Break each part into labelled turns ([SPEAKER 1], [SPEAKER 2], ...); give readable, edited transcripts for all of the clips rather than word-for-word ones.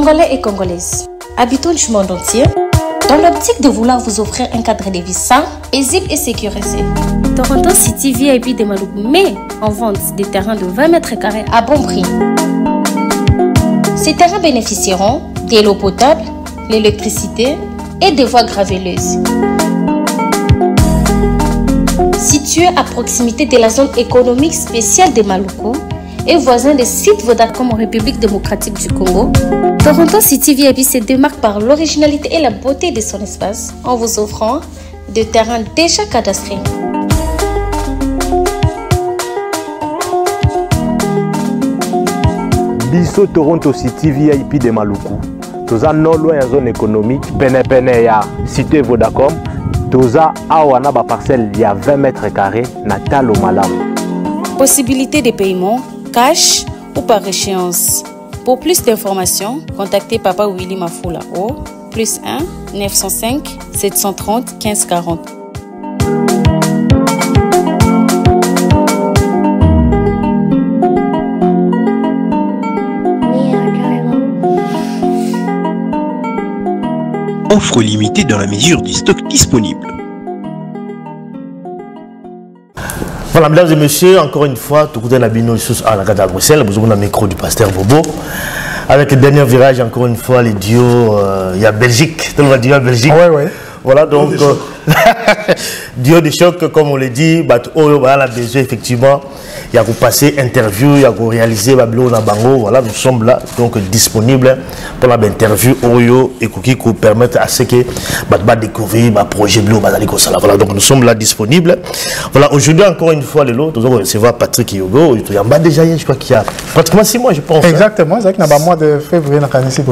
[SPEAKER 1] Congolais et Congolaises, habitants du monde entier, dans l'optique de vouloir vous offrir un cadre de vie sain, paisible et sécurisé, Toronto City VIP de Maloukou met en vente des terrains de 20 mètres carrés à bon prix. Ces terrains bénéficieront de l'eau potable, l'électricité et des voies gravelleuses. Situé à proximité de la zone économique spéciale de Maloukou et voisin des sites Vodacom en République démocratique du Congo, Toronto City VIP se démarque par l'originalité et la beauté de son espace en vous offrant des terrains déjà cadastrés.
[SPEAKER 2] Biso Toronto City VIP de Maloukou. Toza non loin la zone économique, pene ya cité Vodacom. Toza awana ba parcelle il y a 20 mètres carrés na talo malamu.
[SPEAKER 1] Possibilité de paiement, cash ou par échéance. Pour plus d'informations, contactez Papa Willy Mafoula au +1 905 730 15 40.
[SPEAKER 3] Offre limitée dans la mesure du stock disponible.
[SPEAKER 4] Voilà, mesdames et messieurs, encore une fois, tout le monde à la gare à Bruxelles, vous avez un micro du pasteur Bobo. Avec le dernier virage, encore une fois, les duos, il y a Belgique, tout le monde dit Belgique.
[SPEAKER 5] Ouais.
[SPEAKER 4] Voilà, donc, duo de choc, comme on l'a dit, on a besoin, effectivement, il y a passer interview, il y a réaliser Babylon Bango, voilà, nous sommes là, donc disponibles pour l'interview, Oyo et Cookie qui permettent à ce que découvrir le projet Bleu, voilà, donc nous sommes là disponibles. Voilà, aujourd'hui, encore une fois, nous allons recevoir Patrick Yogo, il y a déjà, je crois qu'il y a pratiquement 6 mois, je pense.
[SPEAKER 5] Exactement, c'est vrai qu'il y a un mois de février,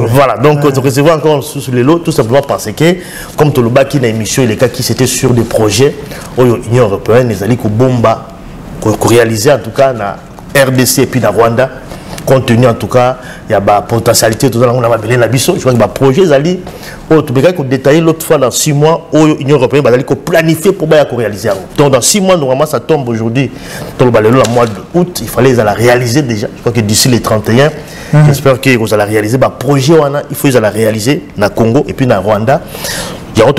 [SPEAKER 4] voilà, donc nous recevons encore sous les lots, tout simplement parce que, comme tout le bas qui n'a émission, les cas qui c'était sur des projets, l'Union européenne, les alliés qui bomba, qui réaliser en tout cas na RDC et puis na Rwanda, compte tenu en tout cas il y a la potentialité tout ça on a appelé la biso, je crois que le projet les alliés tout le qu'on détailler l'autre fois dans 6 mois l'Union européenne va qu'on planifier pour bien réaliser. Donc dans 6 mois normalement ça tombe aujourd'hui dans le mois d'août, il fallait la réaliser déjà. Je crois que d'ici les 31 j'espère que vous allez réaliser le projet il faut la réaliser na Congo et puis na Rwanda. Il y a un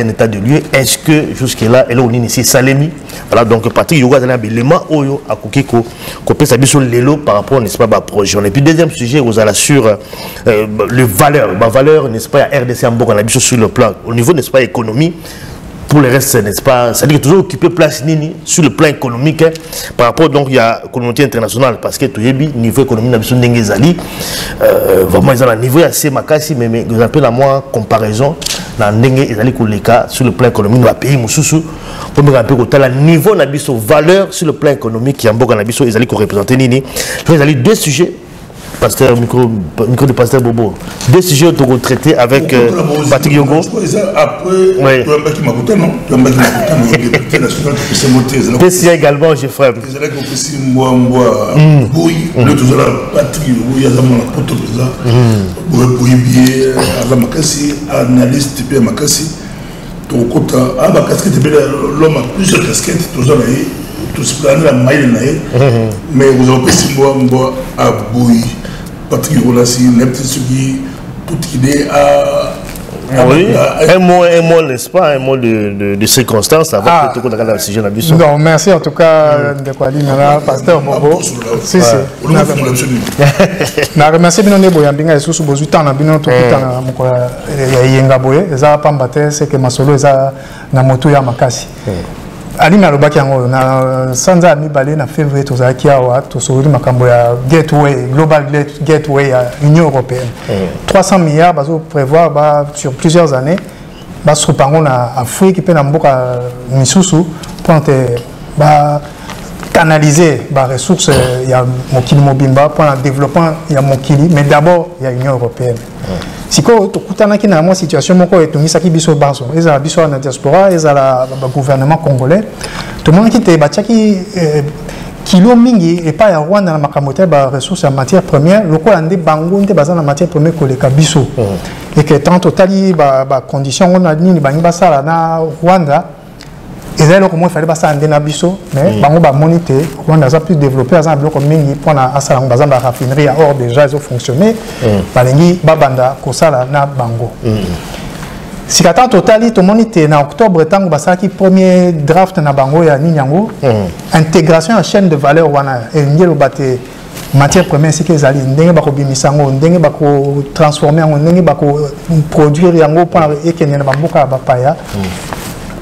[SPEAKER 4] état de lieu. Est-ce que jusque-là, elle a ici Salemi? Voilà, donc Patrick Yogo a un élément à Kokiko, qu'on peut s'habiller sur l'élo par rapport, n'est-ce pas, à projet. Et puis, deuxième sujet, vous allez sur le valeur. La valeur, n'est-ce pas, à RDC en Bourg, on a sur le plan, au niveau, n'est-ce pas, économie. Pour le reste, n'est-ce pas, c'est-à-dire toujours occuper place nini sur le plan économique hein, par rapport donc il y a la communauté internationale parce que tout le niveau économique n'a besoin d'engagement vraiment ils ont un niveau assez makasi mais vous appelez la moi comparaison dans les cas sur le plan économique dans le pays mususu pour me rappeler que le niveau n'a besoin valeur sur le plan économique qui en beaucoup n'a besoin ils allaient représenter nini ils allaient deux sujets. Pasteur, micro de Pasteur Bobo. Deux sujets que vous traitez avec Patrick Yogo. Après, PCA également, j'ai frère.
[SPEAKER 6] Analyste l'homme a plusieurs casquettes, mais vous avez à Bouy, Patrick Rolassi, toute idée à.
[SPEAKER 4] Oui, un mot, n'est-ce pas, un mot de circonstance avant que tout le monde regarde le sujet.
[SPEAKER 5] Non, merci en tout cas, de Pasteur Bobo. Si. Je remercie bien les boyambinga et sous besoin temps bien tout temps yenga boye, ça pas mbaté c'est que masolo ça na moto ya makasi. Ali na lobaki yango na sanza mi balé na février tozaki awa to sori makambo ya gateway global gateway à Union européenne 300 milliards bazo prévoir sur plusieurs années ba se repango na Afrique pe na mboka misusu pour canaliser les ressources il y a mokili mobimba pour le développement il y a mokili mais d'abord il y a l'Union européenne. Si vous avez une situation où vous avez biso baso, ils ont biso na diaspora, ils ont le gouvernement congolais. Tout le monde qui est kilo mingi et pas à Rwanda na makamote ba ressources en matière première, le ko ande bango nte bazana matière première ko le kabiso. Et que tant totali ba condition on a ni ba sala na Rwanda Et là, il fallait passer en dénabiso, mais bango ba monité, on a plus développé, à exemple, comme mingi, pour la raffinerie à or déjà, ils ont fonctionné, balengi, babanda, kosala, na bango. Si quand total, tout le monde était en octobre, tant que qui premier draft na bango ya ninyango, intégration en chaîne de valeur wana, et n'y le batté matière première, c'est qu'ils allaient, n'engue bako bimisango, n'engue bako transformer, n'engue bako produire yango pour que n'y ait pas beaucoup bapaya.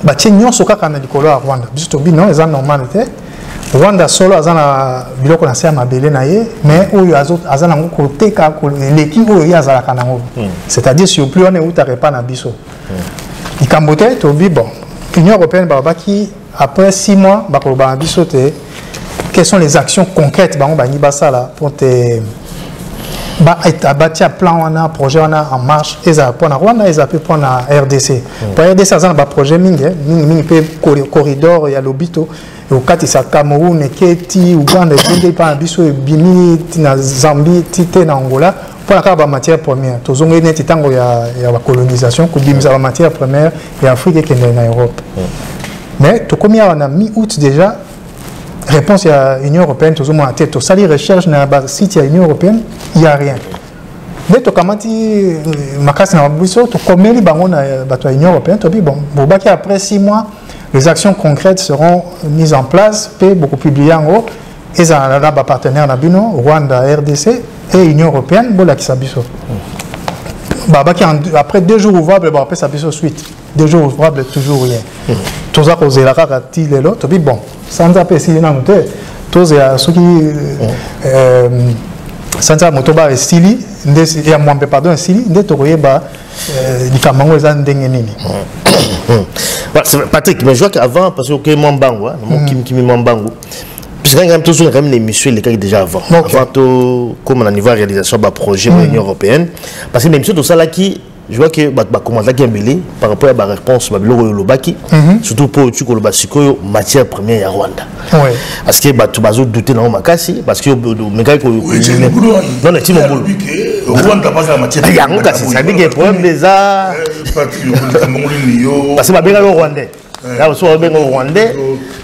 [SPEAKER 5] Bati nyonso kaka na likolo ya Rwanda biso bino eza normalité Rwanda solo azana biloko na se ya mabele na ye mais oyo azana ngo koteka ko leki oyo ya azala kanango c'est-à-dire sur plus on est utare pa na biso ikambote to bi bon Union européenne babaki après 6 mois bakoloba biso te quelles sont les actions concrètes bango bani basala pour te bâtir plan on a projet on a en marche et ça pour la Rwanda et ça peut pour la RDC pour RDC ça un projet mingi peut corridor il y a l'obito au cas ça Cameroun Keti Ouganda et pas biso bimi na Zambie tité na Angola pour la matière première tous on est tango ya la colonisation que bimisa la matière première et Afrique qui est en Europe mais tout comme on a mi-août déjà réponse à l'Union européenne, tout le monde a été sali recherche dans le site de l'Union européenne, il n'y a rien. Mais tu as l'Union européenne, après 6 mois, les actions concrètes seront mises en place, puis beaucoup publiées en haut, et ça a des partenaires Rwanda, RDC et l'Union européenne, après 2 jours ouvrables, après ça suite. 2 jours ouvrables, toujours rien. Tout ça, c'est la carte de l'autre, bon. Sans apprécier dans notre tous ceux qui sans motoba et stili et à moins pardon stili de tokoye ba di kamango za ndenge nini.
[SPEAKER 4] Patrick, mais je vois qu'avant parce que Mambango mon kimi Mambango puisque quand même toujours quand même l'émission les cas déjà avant tout comme on a niveau réalisation de projet de l'Union européenne parce que l'émission tout ça là qui je vois que comment ça par rapport à la réponse surtout pour matière première à Rwanda parce que tu vas douter dans makasi parce que mais gars non c'est Rwanda pas la matière première ça dit que problème déjà parce que bien le Rwandais là aussi on bien Rwandais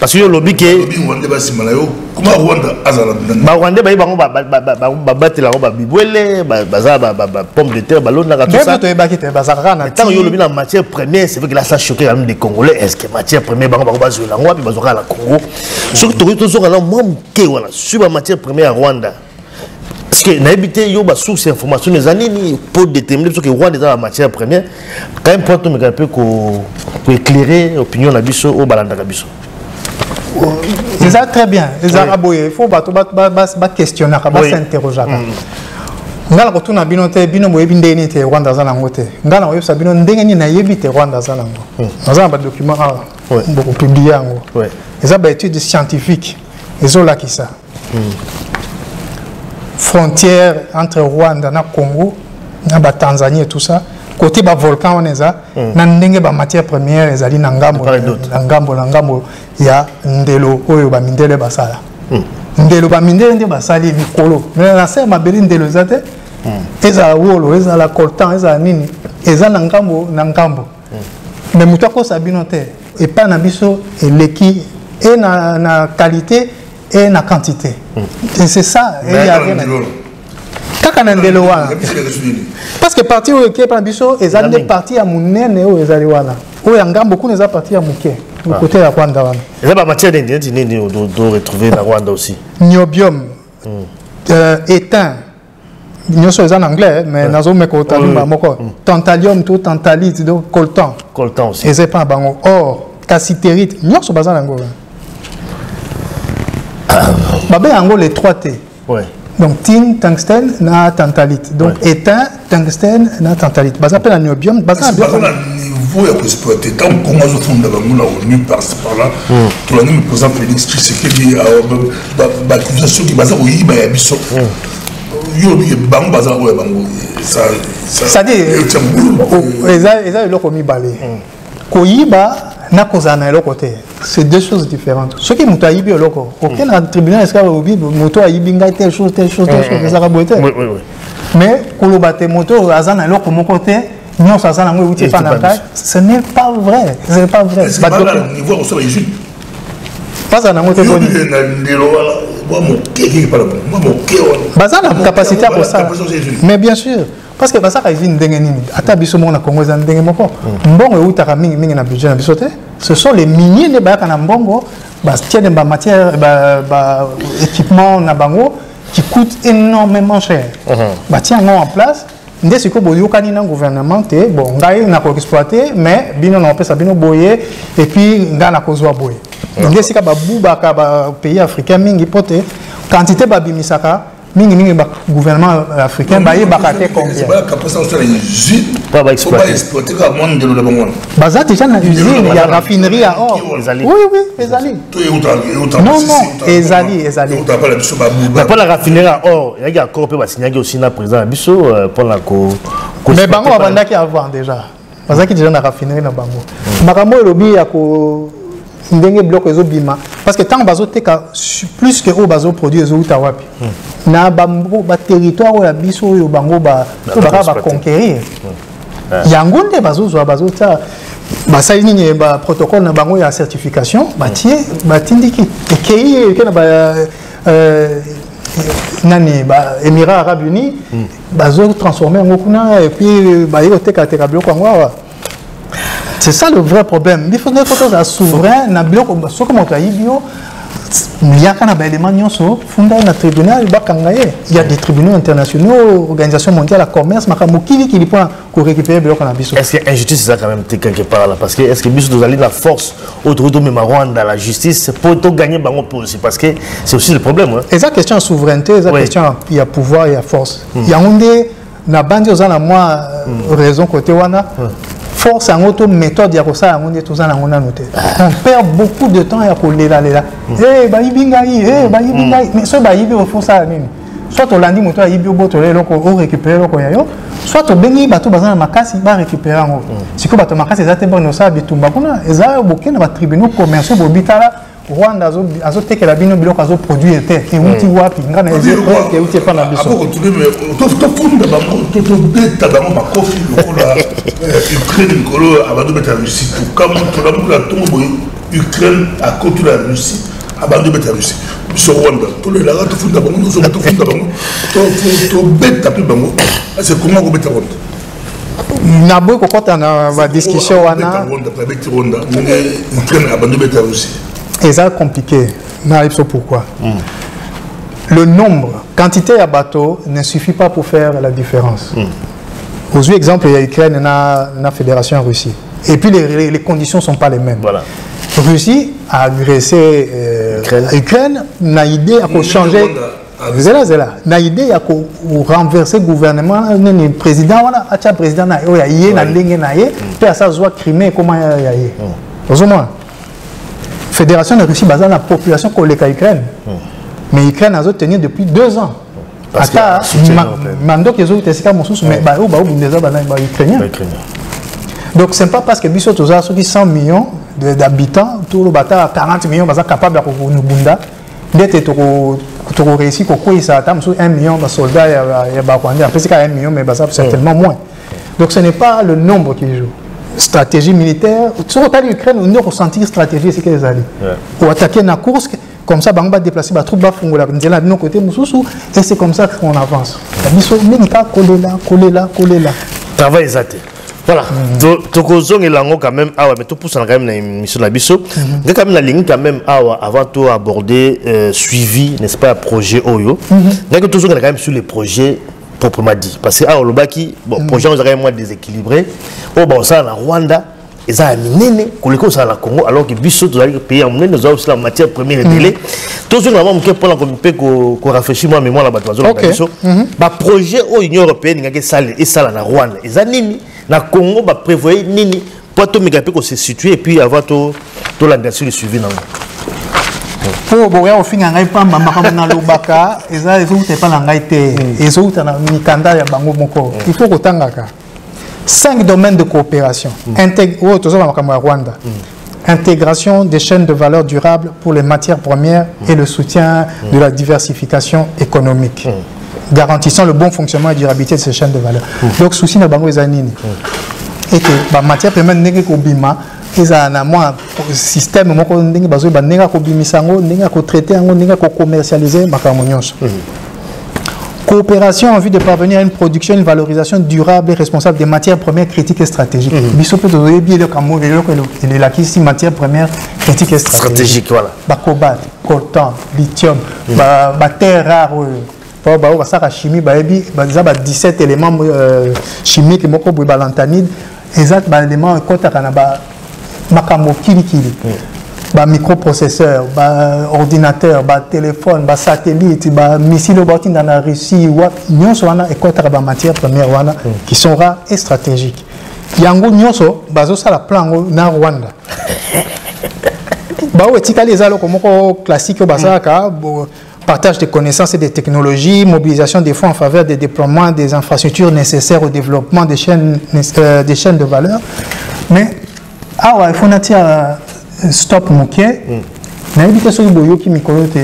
[SPEAKER 4] parce que le lobby que Rwandais ba simala yo comment Rwanda azala ba Rwandais ba bango ba batela ba bibwele ba pomme de terre ballon na tout ça tant yo lobby la matière première c'est vrai que là ça choqué même des Congolais est-ce que matière première bango ba zo la ngwa bi bazoka la Congo surtout to zo la moi ke wala sur la matière première à Rwanda parce que n'habiter yo ba source information les années ni pour déterminer parce que Rwanda dans la matière première quand même pour tout me peu ko éclairer opinion na biso au balanda biso.
[SPEAKER 5] C'est ça très bien. Les Arabes il faut questionner, s'interroger. Ngala ko tuna bino te bino boye bindeni te Rwanda za nango te. Ngala ko yebisa bino ndenge ni na yebi te Rwanda za nango. Naza ba document beaucoup publié yango. Les ba études scientifiques. Les ont là qui ça. Frontière entre Rwanda na Congo, na ba Tanzanie et tout ça. Côté ba volcan on est là, na ndenge ba matière première ezali na ngambo ya ndelo oyo ba mindele basala. Ndelo ba mindele nde basali mikolo. Mais na se mabeli ndelo zate eza wolo eza la coltan eza nini eza na ngambo mais mutako sabino te et pas na biso eleki et na qualité et na quantité. Et c'est ça il y a rien. Parce que parti où est Biso, ils ont des parties à Mounene ou les Aliwana. Où il y a beaucoup de parties à Mouké, du côté de Rwanda. Et là, la matière d'Indien, on retrouver dans Rwanda aussi. Niobium, éteint, nous sommes en anglais, mais nous sommes en tantalium, tout tantalite, donc coltan. Coltan aussi. Et c'est pas un or, cassitérite, nous sommes en anglais. Babé en gros les 3 T. Donc, tin, tungstène, na tantalite. Donc, éteint, tungstène, na tantalite. Ça s'appelle un niobium. C'est pas un niveau à exploiter. Tant qu'on a fait fond de la moula, on est par là. Tout le monde, par exemple, Félix Tshisekedi, l'accusation qui base au Yiba et Abisso. Yobi, Bango, Baza, Bango. Ça dit, ils ont le commis balé. Koyiba, na kozana le côté. C'est 2 choses différentes. Ce qui est aïbi au loco. Aucun tribunal est-ce moto aïbi telle chose, les arabes. Mais kolobate moto azana loco mon côté non, ça, ce n'est pas vrai. Ce n'est pas vrai.
[SPEAKER 6] C'est pas là, au niveau où ça va y
[SPEAKER 5] pas ça, on capacité pour ça. Mais bien sûr, parce que ça, ce sont les milliers de Mbongo, matière, équipement qui coûtent énormément cher. Tiens, en place. Dès que vous avez un gouvernement, bon, on a exploité, mais bino n'a pas ça, bino boyé, et puis on a causé boyé. Dès que vous avez pays africain, mingi pote, quantité de misaka, mingi gouvernement africain, bah il va combien?
[SPEAKER 6] C'est pas la capacité de l'usine, pas exploiter comme monde de l'Obangon.
[SPEAKER 5] Bah ça déjà dans l'usine, il y a raffinerie à or. Oui, oui, Ezali. Non, non, Ezali.
[SPEAKER 4] Mais pour la raffinerie à or, il y a encore peu signé aussi na président Bisso pour la co.
[SPEAKER 5] Mais Bango a qui avant déjà. Parce que déjà na raffinerie na Bango. Makambo lobby ya ko ndenge bloc ezobima parce que tant bazo teka plus que au bazo produit ezo utawapi. Na Bango ba territoire ya Bisso yo Bango ba conquérir. Yango nde bazo ta basaini ba protocole na Bango ya certification batie batindiki ekei ke na ba nani ba Émirats Arabes Unis bazo transformer en okuna et puis ba yoteka bloc ngwa. C'est ça le vrai problème. Il faut que les souverains na bloc so comme bio il y a un élément tribunal il y a des tribunaux internationaux, Organisation mondiale de commerce, qui pour récupérer le bloc.
[SPEAKER 4] Est-ce que l'injustice c'est quand même quelque part là? Parce que est-ce que nous allons la force autour de Rwanda la justice pour gagner aussi? Parce que c'est aussi le problème.
[SPEAKER 5] Et ça question de souveraineté, c'est question il y a pouvoir, il y a force. Il y a na bandi ozana moi raison côté wana. Force en auto méthode ya kosa on perd beaucoup de temps à coller là ba ibingai ba ibingai mais ce ba ibi au fond ça nini soit on landi moto ibi oboto le loko o récupérer loko yayo soit on bengi bato bazana makasi ba récupérer ngo siko bato makasi za te bono sa bitumba kuna eza bokena ba tribunaux commerciaux bobitala Rwanda azo tekela bino biloko azo produire te et uti wapi ngana ezo ke uti pa na biso
[SPEAKER 6] ako continuer mais to funda ba to beta ba ma kofi lokola Ukraine ngolo abando beta Russie to comme to la mukula to boy Ukraine a contre la Russie abando beta Russie biso Rwanda to le la to funda ba no so to funda ba to beta pe ba ngo c'est comment go beta Rwanda
[SPEAKER 5] na boy ko kota na ba discussion wana
[SPEAKER 6] Rwanda Ukraine abando beta Russie.
[SPEAKER 5] Et ça compliqué. Non, pourquoi? Le nombre, quantité à bateau ne suffit pas pour faire la différence. Aux exemple, il y a Ukraine et la Fédération Russie. Et puis les conditions ne sont pas les mêmes.
[SPEAKER 4] Voilà.
[SPEAKER 5] Russie a agressé Ukraine, n'a idée à changer. N'a idée à renverser le gouvernement, le président, le président n'a pas ça soit Crimée, comment il y a. Au moins. Fédération de Russie basée sur la population collègue à Ukraine. Mais l'Ukraine a tenu depuis 2 ans.
[SPEAKER 4] Parce que
[SPEAKER 5] Mando qui est mais ukrainien. Donc ce n'est pas parce que Bissot a 100 millions d'habitants, tout le bâtard à 40 millions, capable de faire d'être réussi, ça a 1 million de soldats, après 1 million, mais certainement moins. Donc ce n'est pas le nombre qui joue. Stratégie militaire, sur l'Ukraine, on a ressenti stratégie, c'est qu'ils allaient. Pour attaquer la course, comme ça, on va déplacer les troupes, de nos côtés, et c'est comme ça qu'on avance. Coller là.
[SPEAKER 4] Travail exact. Voilà. Tokozong et Lango quand même, mais tout pour ça quand même une mission la biso. Il y a quand même la ligne quand même avant tout aborder suivi, n'est-ce pas, projet Oyo. Il y a toujours quand même sur les projets proprement dit parce que le baki bon projet on a moins déséquilibré oh bon ça en Rwanda et ça a miné que ça la Congo alors que biso tous les pays en nous avons aussi la matière première et délai tous ceux vraiment que pour la communauté qu'on réfléchit moi mémoire la bateau bah projet au Union européenne il y a ça et ça en Rwanda et ça nini na Congo bah prévoyez nini pour tout mégapi qu'on se situe et puis avoir tout l'engagement le suivi non.
[SPEAKER 5] Pour boire au fin un pas maman lobaka et ça les autres pas l'engaité et autres na mikanda ya bango moko il faut kotangaka 5 domaines de coopération Rwanda intégration des chaînes de valeur durables pour les matières premières et le soutien de la diversification économique garantissant le bon fonctionnement et durabilité de ces chaînes de valeur donc souci na bango ezanini et que la matière première n'est que bima ils ont un système moko ndenge bazo ba nenga ko bimisango nenga ko traiter ngo nenga ko commercialiser makambo nyonso. Coopération en vue de parvenir à une production, une valorisation durable et responsable des matières premières critiques et stratégiques. Biso peut donner bien le camo et le lac ici matières premières critiques et stratégiques.
[SPEAKER 4] Voilà.
[SPEAKER 5] Cobalt, coltan, lithium, terre rare. La chimie, il y a 17 éléments chimiques, lantanide, exact éléments microprocesseurs, ordinateurs, téléphone, satellite, missiles dans la Russie, nous avons des matières premières qui sont rares et stratégiques. Yango nyoso bazosa la plan na Rwanda. Classique partage des connaissances et des technologies, mobilisation des fonds en faveur des déploiements des infrastructures nécessaires au développement des chaînes de valeur. Mais il faut stop mouké. N'habite sur le boyo qui mikolote.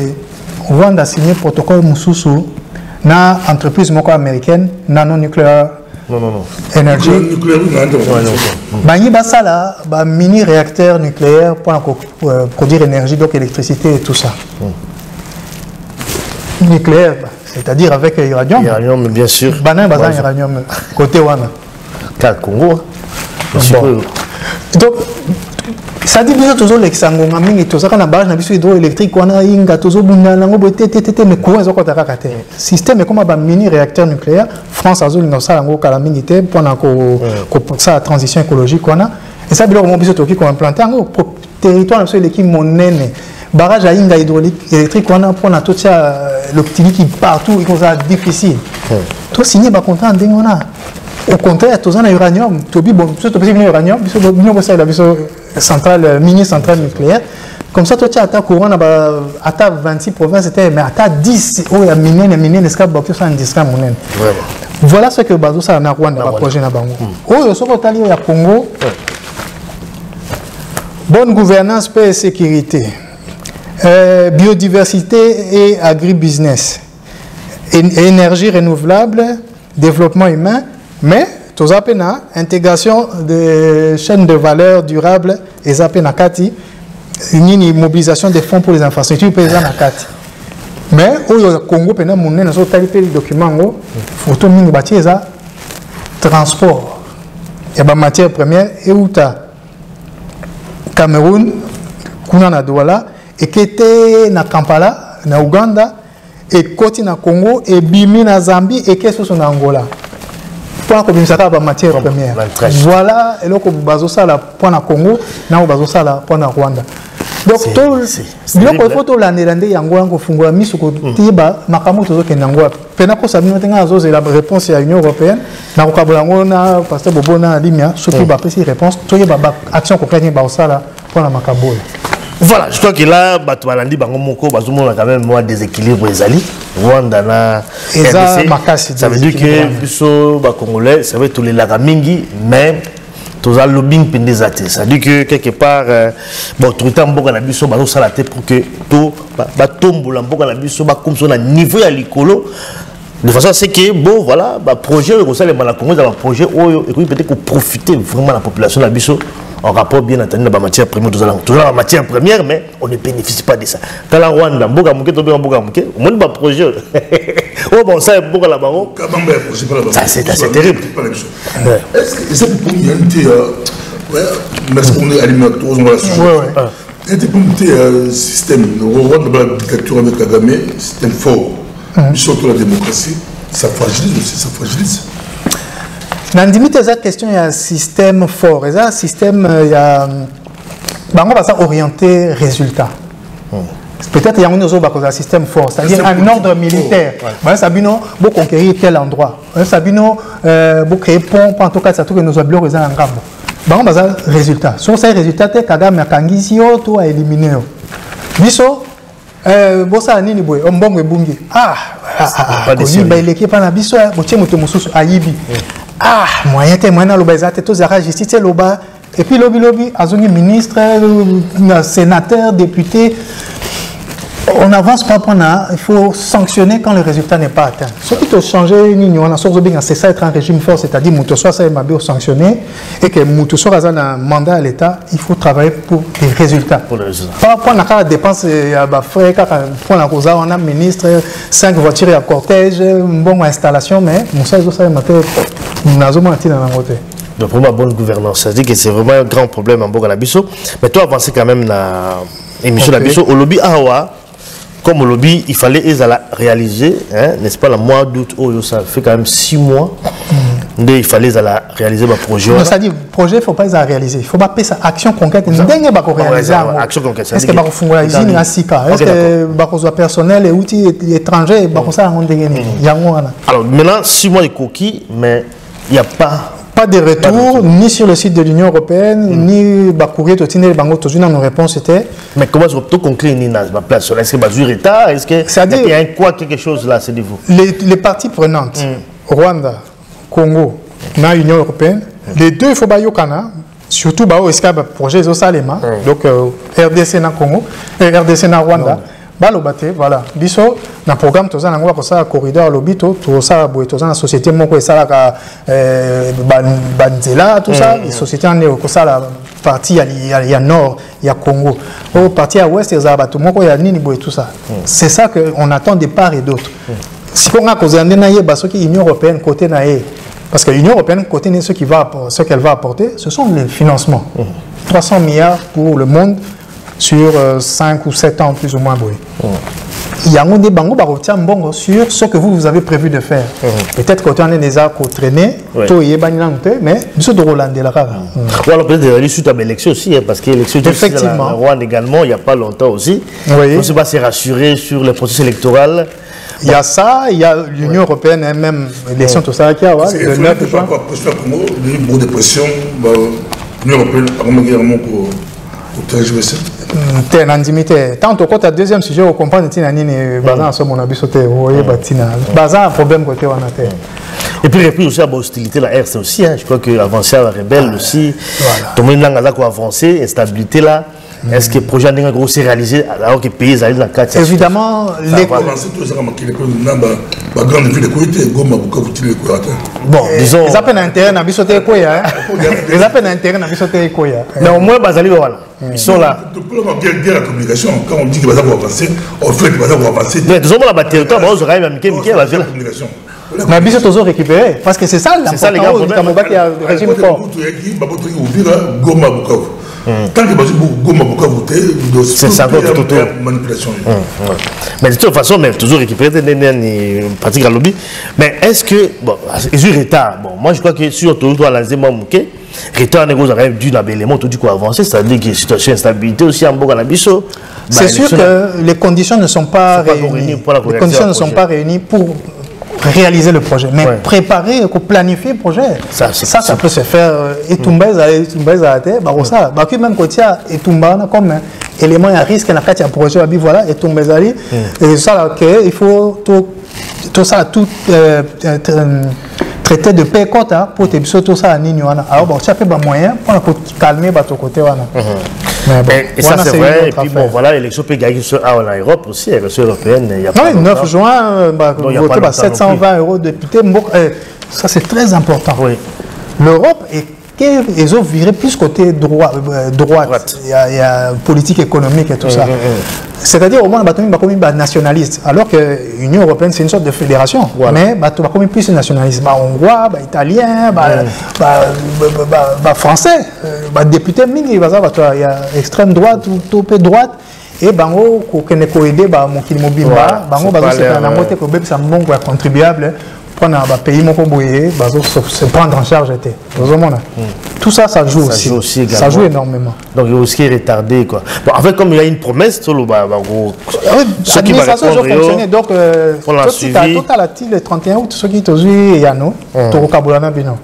[SPEAKER 5] Rwanda a signé protocole Mususu na entreprise moko américaine Nano Nuclear Energy. Banyi basala ba mini réacteur nucléaire pour produire énergie donc électricité et tout ça. Nucléaire, c'est-à-dire avec uranium.
[SPEAKER 4] Uranium, bien sûr.
[SPEAKER 5] Banan bazan uranium côté wana.
[SPEAKER 4] Car Congo.
[SPEAKER 5] Donc ça dit bien toujours l'exango ngamingi to saka na base na biso hydroélectrique wana inga tozo bunda nango boté mais courant ezoko taka kate. Système comme ba mini réacteur nucléaire France azoli na sala ngo kala mingi te pona ko ça transition écologique wana et ça biloko mo biso toki ko implanter ngo territoire na biso l'équipe monene. Barrage à Inga hydroélectrique, on a pour tout ça l'optique qui partout, il est difficile. Tout signé par contrat, on a. Au contraire, tout ça a uranium. Tout bon, tout ce uranium, la centrale mini centrale nucléaire. Comme ça, tout ça attaque courant à 26 provinces, mais à 10 où il y a miné, l'escape, tout ça indiscret monnaie. Voilà ce que Bazo ça a Rwanda projet na bango. Oh, le soko tali au Congo. Bonne gouvernance, paix et sécurité. Biodiversité et agribusiness, énergie renouvelable, développement humain, mais tout ça intégration des chaînes de valeur durable et ça une mobilisation des fonds pour les infrastructures paysannes à Kati. Mais au Congo pena monnaie nous avons les documents photo mingi bâti ça transport il y a matière première et où Cameroun kuna na Douala et qui était na Kampala, na Uganda, et côté na Congo, et bimi na Zambie, et qui est na Angola. Pour que ça la matière première. Voilà, et là que bazo ça la pour na Congo, na bazo ça la pour na Rwanda. Donc tout, il faut tout l'année yango ngo fungwa misu ko tiba makamu to ke nango. Pena ko sabino tenga zo la réponse à l'Union européenne, na ko kabulango na pasteur Bobo na limia, ce qui va préciser réponse, to yeba action concrète ba ça la pour na makabola.
[SPEAKER 4] Voilà, je crois que là, Batoualandi, Bangomoko, Bazoumo a quand même un déséquilibre Ezali. Rwanda na RDC. Ça veut dire que Bisso, Congolais, ça veut tous les Lagamingi, mais tous les lobbying pendezate. Ça veut dire que quelque part, bon, tout le temps, Boga na Bisso, Bazo Salate pour que tout, Batombo, Boga na Bisso, comme son niveau à l'écolo. De façon à ce que, bon, voilà, projet, comme ça, les Malakongo, dans un projet où peut-être qu'on profite vraiment de la population de Bisso. On rapporte bien entendu la matière première, toujours la matière première, mais on ne bénéficie pas de ça. Quand la Rwanda, on monte un projet. Oh bon, ça est beaucoup là-bas. C'est assez terrible.
[SPEAKER 6] Est-ce que c'est pour nous, merci pour nous alimenter, un système, le Rwanda, la dictature avec Kagame, système fort, surtout la démocratie, ça fragilise aussi, ça fragilise.
[SPEAKER 5] Dans cette question, il y a un système fort. Il y a un système orienté résultat. Peut-être qu'il y a un système fort, c'est-à-dire un ordre militaire. Ça veut dire qu'il conquérir tel endroit. Ça veut dire qu'il créer pont, en tout cas, ça que nous avons besoin d'un grave. Il y a un résultat. Sur ces résultats, Kagame a tout à éliminer. Biso, bossa nini boy, ombongo ebungi. L'équipe a biso, moyen te moyen loba ezate to zara justice loba et puis lobby azongi ministre sénateur député On n'avance pas pour il faut sanctionner quand le résultat n'est pas atteint. Ce qui te changer, c'est ça être un régime fort, c'est-à-dire que ça est mal sanctionné et que Moutou soit un mandat à l'État, il faut travailler pour des résultats. Pour les résultats. Pas pour la dépense, pour la cause, on a ministre, 5 voitures à cortège, une bonne installation, mais Moussa ça nous n'avons pas dans la côté.
[SPEAKER 4] Donc pour ma bonne gouvernance, ça veut dire que c'est vraiment un grand problème en Boga-Labiso. Mais toi, avancez quand même la émission Labiso. Au lobby Awa, comme au lobby, il fallait réaliser, hein, n'est-ce pas, le mois d'août, ça fait quand même 6 mois. Il fallait réaliser le projet.
[SPEAKER 5] C'est-à-dire, le projet, il ne faut pas réaliser. Il faut pas faire action concrète. Action concrète. Est-ce que vous faites la usine à Sika? Est-ce que vous avez personnel et outils étrangers? Alors
[SPEAKER 4] maintenant, 6 mois de coquilles, mais il n'y a pas
[SPEAKER 5] de retour, ni sur le site de l'Union européenne, ni courrier de Tine Bango. Nos réponses étaient.
[SPEAKER 4] Mais comment est-ce que vous concluez ma place? Est-ce que vous êtes retard? Est-ce qu'il y a quelque chose là? C'est de vous.
[SPEAKER 5] Les parties prenantes, Rwanda, Congo, na Union européenne, les deux, il faut pas yokana, surtout est-ce qu'il y a un projet au Salema, donc RDC na Congo, RDC na Rwanda. Voilà, biso na programme toza na ngwa kosa corridor lobito toza boye toza na société moko esala ka banzela tout ça, société en kosa la partie ya nord ya Congo, au partie à ouest ezala bato moko ya nini boye tout ça. C'est ça que on attend de part et d'autre. Si on a causé na ye baso ki Union européenne côté na ye, parce que l'Union européenne côté ce qu'elle va apporter, ce sont les financements. 300 milliards pour le monde sur 5 ou 7 ans plus ou moins. Il y a un débat sur ce que vous avez prévu de faire. Peut-être que on est déjà traîné, mais nous sommes de Roland de la Rara.
[SPEAKER 4] Alors peut-être suite à l'élection aussi, parce que l'élection de Rwanda également, il n'y a pas longtemps aussi. On ne s'est pas rassuré sur le processus électoral.
[SPEAKER 5] Il y a ça, il y a l'Union européenne elle-même, l'élection tout ça qui a le 9 juin.
[SPEAKER 6] Il y a des pressions, l'Union européenne a pour
[SPEAKER 5] t'es en intimité. Tant que tu as deuxième sujet, on comprend que tu as un problème côté
[SPEAKER 4] et puis aussi à l'hostilité, la RC aussi, je crois que l'avancée à la rebelle aussi, tout le monde a avancé, instabilité là. Est-ce que le projet a gros réalisé alors que les pays arrivent dans le cadre?
[SPEAKER 5] Évidemment, les
[SPEAKER 4] bon, disons.
[SPEAKER 5] Ils appellent intérêt à bisoter quoi, ils appellent intérêt à bisoter quoi.
[SPEAKER 4] Mais au moins, ils sont là.
[SPEAKER 6] La communication, quand on dit que va avancer, on fait que va avancer.
[SPEAKER 4] Mais disons la territoire, on aura même la communication.
[SPEAKER 5] Mais bien toujours récupéré, parce que c'est ça l'important du Kamoba qui a le régime fort.
[SPEAKER 6] Tant que c'est
[SPEAKER 4] ça encore tout
[SPEAKER 6] manipulation.
[SPEAKER 4] Mais de toute façon, mais toujours récupérer des pratiques à lobby. Mais est-ce que, bon, ils ont retard. Bon, moi je crois que sur tout le monde, retard négo a dû l'élément tout du coup avancer, c'est-à-dire qu'il y a une situation d'instabilité aussi en Boga-Labiso.
[SPEAKER 5] C'est sûr que les conditions ne sont pas réunies. Les conditions ne sont pas réunies pour réaliser le projet, mais préparer, planifier le projet, ça peut se faire. Et même côté et comme élément à risque dans le projet, voilà, et et ça il faut tout ça tout traité de paix pour te tout ça à Nignoana. Alors bon, ça fait des moyens pour calmer ton côté.
[SPEAKER 4] Et ça c'est vrai, et puis bon voilà, l'élection peut gagner en Europe aussi, l'élection européenne, il y a pas
[SPEAKER 5] 9 juin, voter 720 € de députés, ça c'est très important. L'Europe est ils ont viré plus côté droite. Il y a politique économique et tout ça. C'est-à-dire au moins il y a nationaliste. Alors que l'Union européenne c'est une sorte de fédération. Mais il y a plus nationaliste. Hongrois, italien, français. Député, il y a extrême droite, topé droite. Et bango ko aider mon kilomobimba bango c'est un amote ko beb ça bon contribuable prendre un pays mon boyer se prendre en charge était tout ça joue aussi ça joue énormément
[SPEAKER 4] donc il y a aussi retardé quoi bon en fait comme il y a une promesse sur le
[SPEAKER 5] l'administration doit fonctionner donc le 31 août ceux qui aujourd'hui yano to kabulana bino.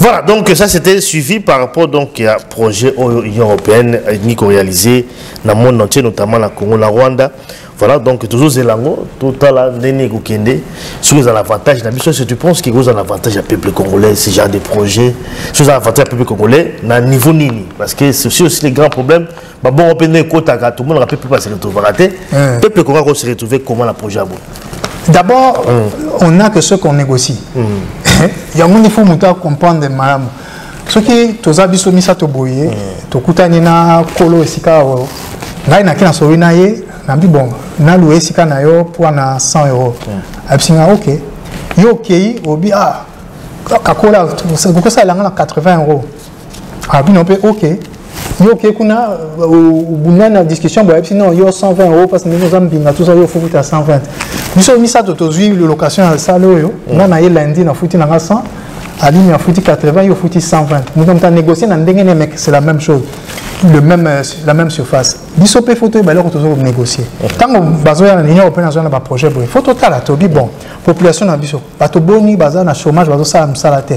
[SPEAKER 4] Voilà, donc ça c'était suivi par rapport donc à projet Union européenne réalisé dans le monde entier, notamment la Congo, la Rwanda. Voilà, donc toujours Zélango, tout à l'heure, sur les avantages, si tu penses qu'il y a un avantage à peuple congolais, ce genre de projet, sur les avantages à peuple congolais, à niveau nini. Parce que c'est aussi les grands problèmes. Bon, on peut dire que tout le monde ne peut pas se retrouver. Le peuple congolais va se retrouver comment le projet a beau.
[SPEAKER 5] D'abord, on n'a que ce qu'on négocie. Il y a un faut comprendre, madame. Ce qui tous les habits mis à Toboye, Tokutanina, Kolo et Sikao, là, il y a un sorinaye. Nambi bon, na loué sika na yo pour na 100 €. Absinga ok. Yo ok, obi ah kakola ko ça langa na 80 €. Abi non pe ok. Yo ok kuna buna na discussion bo absino yo 120 € parce que nous avons binga tout ça yo faut à 120. Biso mi ça to zui location à salo yo. Na lundi na futi na 100. Ali na futi 80 yo futi 120. Nous avons négocié na ndenge mec c'est la même chose. La même surface. Biso pe photo ba loko toujours négocier. Tant que bazoya na l'Union européenne na ba projet boy. Photo tala to bi bon. Population na biso. Bato boni baza na chômage bazo ça msala te.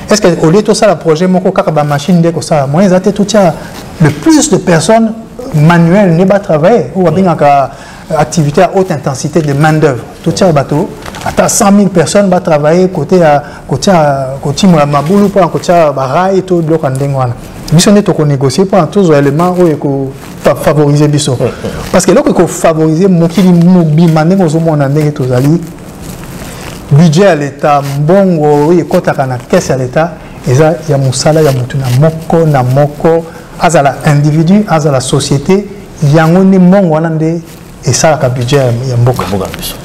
[SPEAKER 5] Est-ce que au lieu de ça le projet moko kaka ba machine de ko ça moyen zate tout tia le plus de personnes manuelles ne ba travailler ou ba binga activité à haute intensité de main d'œuvre. Tout tia bateau à 100 000 personnes va travailler côté Maboulou pour côté Baraï et tout bloc en Dengwana. Biso ne toko négocier pour tous les éléments où favoriser biso. Parce que là que favoriser mokili mobimane kozomo na ndenge tozali budget à l'état mbongo et kota kana caisse à l'état eza ya musala ya mutu na moko azala individu azala société yango ne mbongo wana nde et ça la budget ya mboka biso.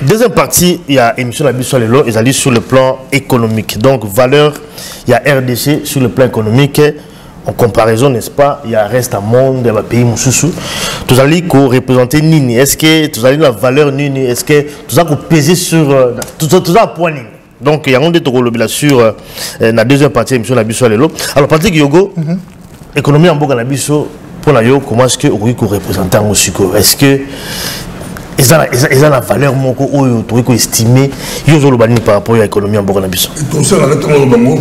[SPEAKER 4] Deuxième partie, il y a émission la Bissou Lelo, ils allaient sur le plan économique. Donc, valeur, il y a RDC sur le plan économique. En comparaison, n'est-ce pas, il y a reste à monde, il y a pays Moussoussou. Vous allez représenter Nini. Est-ce que vous allez la valeur Nini? Est-ce que vous allez peser sur tout ça point Nini? Donc, il y a un des lobby sur la deuxième partie de l'émission la Bissou Lelo. Alors, Patrick Yogo, économie en Boga la Bissou, pour la Yo, comment est-ce que vous représentez en Moussouko? Est-ce que ils ont la valeur moko oyo to ko estimer yo zo lobani par rapport à l'économie en Burkina Faso.
[SPEAKER 6] Et tout ça là dans le bango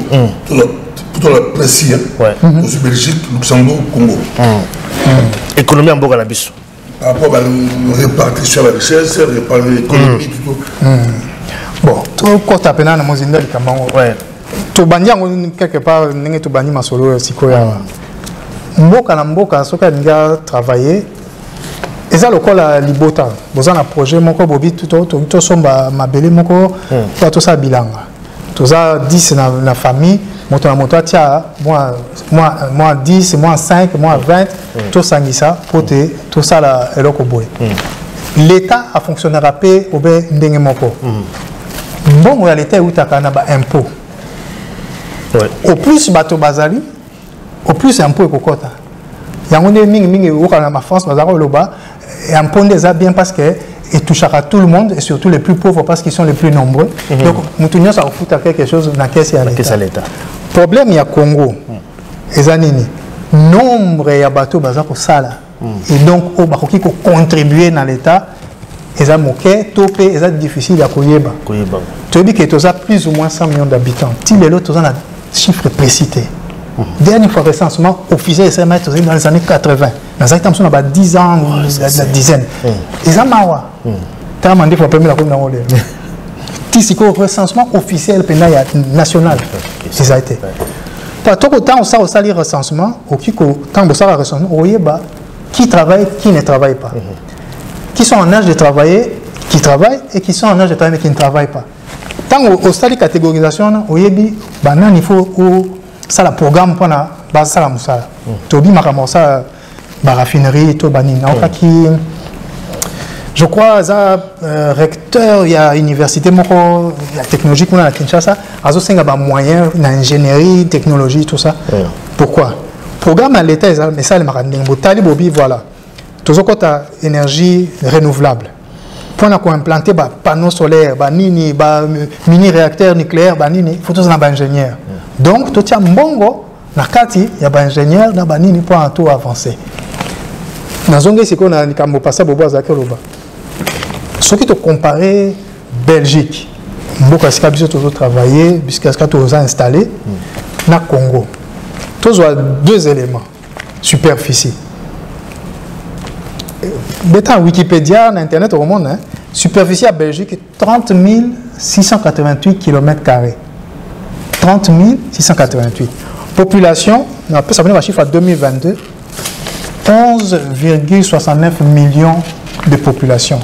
[SPEAKER 6] pour la précis ouais. Aussi Belgique, Luxembourg, Congo.
[SPEAKER 4] Économie en Burkina Faso.
[SPEAKER 6] Par rapport à la répartition de la richesse, répartition économique tout.
[SPEAKER 5] Bon, tout court à peine dans mon zinda likambango. Ouais. To bandia quelque part ndenge to bani masolo sikoya. Mboka na mboka soka nga travailler. Et ça, le col à Libota, vous avez un projet, mon corps, tout somba mabele, mon corps, tout ça bilanga. Tout ça 10 dans la famille, moi 10, moi 5, moi 20, tout ça, tout ça là, et l'État a fonctionnera paix au bé ndenge moko. Bon, l'État où tu as un impôt. Au plus bateau bazali, au plus impôt et kokota. Il y a un mingi au Canada, France, bazaro loba. Et un pont déjà bien parce que il touchera tout le monde et surtout les plus pauvres parce qu'ils sont les plus nombreux. Donc nous tenions à foutre quelque chose dans la caisse à l'État. Problème il y a Congo. Ezanini. Nombre de bateaux bazar pour ça là. Et donc au baroki ko contribuer dans l'État. Eza moké topé eza difficile à koyeba. Tu dis que tu as plus ou moins 100 millions d'habitants. Si les autres ont un chiffre précis. Dernière fois recensement officiel dans les années 80. Dans les temps, on a 10 ans, la dizaine. Ils ont mawa. Tu as demandé pour la première fois. Si c'est un recensement officiel national, c'est ça été. Tout le temps, on a le recensement, quand on a le recensement, on voit qui travaille, qui ne travaille pas. Qui sont en âge de travailler, qui travaillent, et qui sont en âge de travailler, mais qui ne travaillent pas. Tant au stade de catégorisation, on voit il faut ça le programme pour la base ça la moussa. Tobi makamosa ba raffinerie to banina qui je crois ça recteur il y a université moko la technologie qu'on a à Kinshasa azo senga ba moyen na ingénierie technologie tout ça. Pourquoi programme à l'état mais ça le makanding botali bobi voilà toujours kota énergie renouvelable pour na ko implanter ba panneau solaire ba nini ba mini réacteur nucléaire ba nini faut tous na ba ingénieur. Donc, tout le monde, il y a des ingénieurs qui pour un tour avancé. Dans ce cas, on a passé à ce qui te comparé Belgique, beaucoup de travaillé, puisque tu as installé, dans le Congo. Tu as deux éléments. Superficie. Bétant Wikipédia, en Internet au monde, hein, superficie à Belgique, 30 688 km². 30 688. Population, on peut savoir le chiffre à 2022, 11,69 millions de population.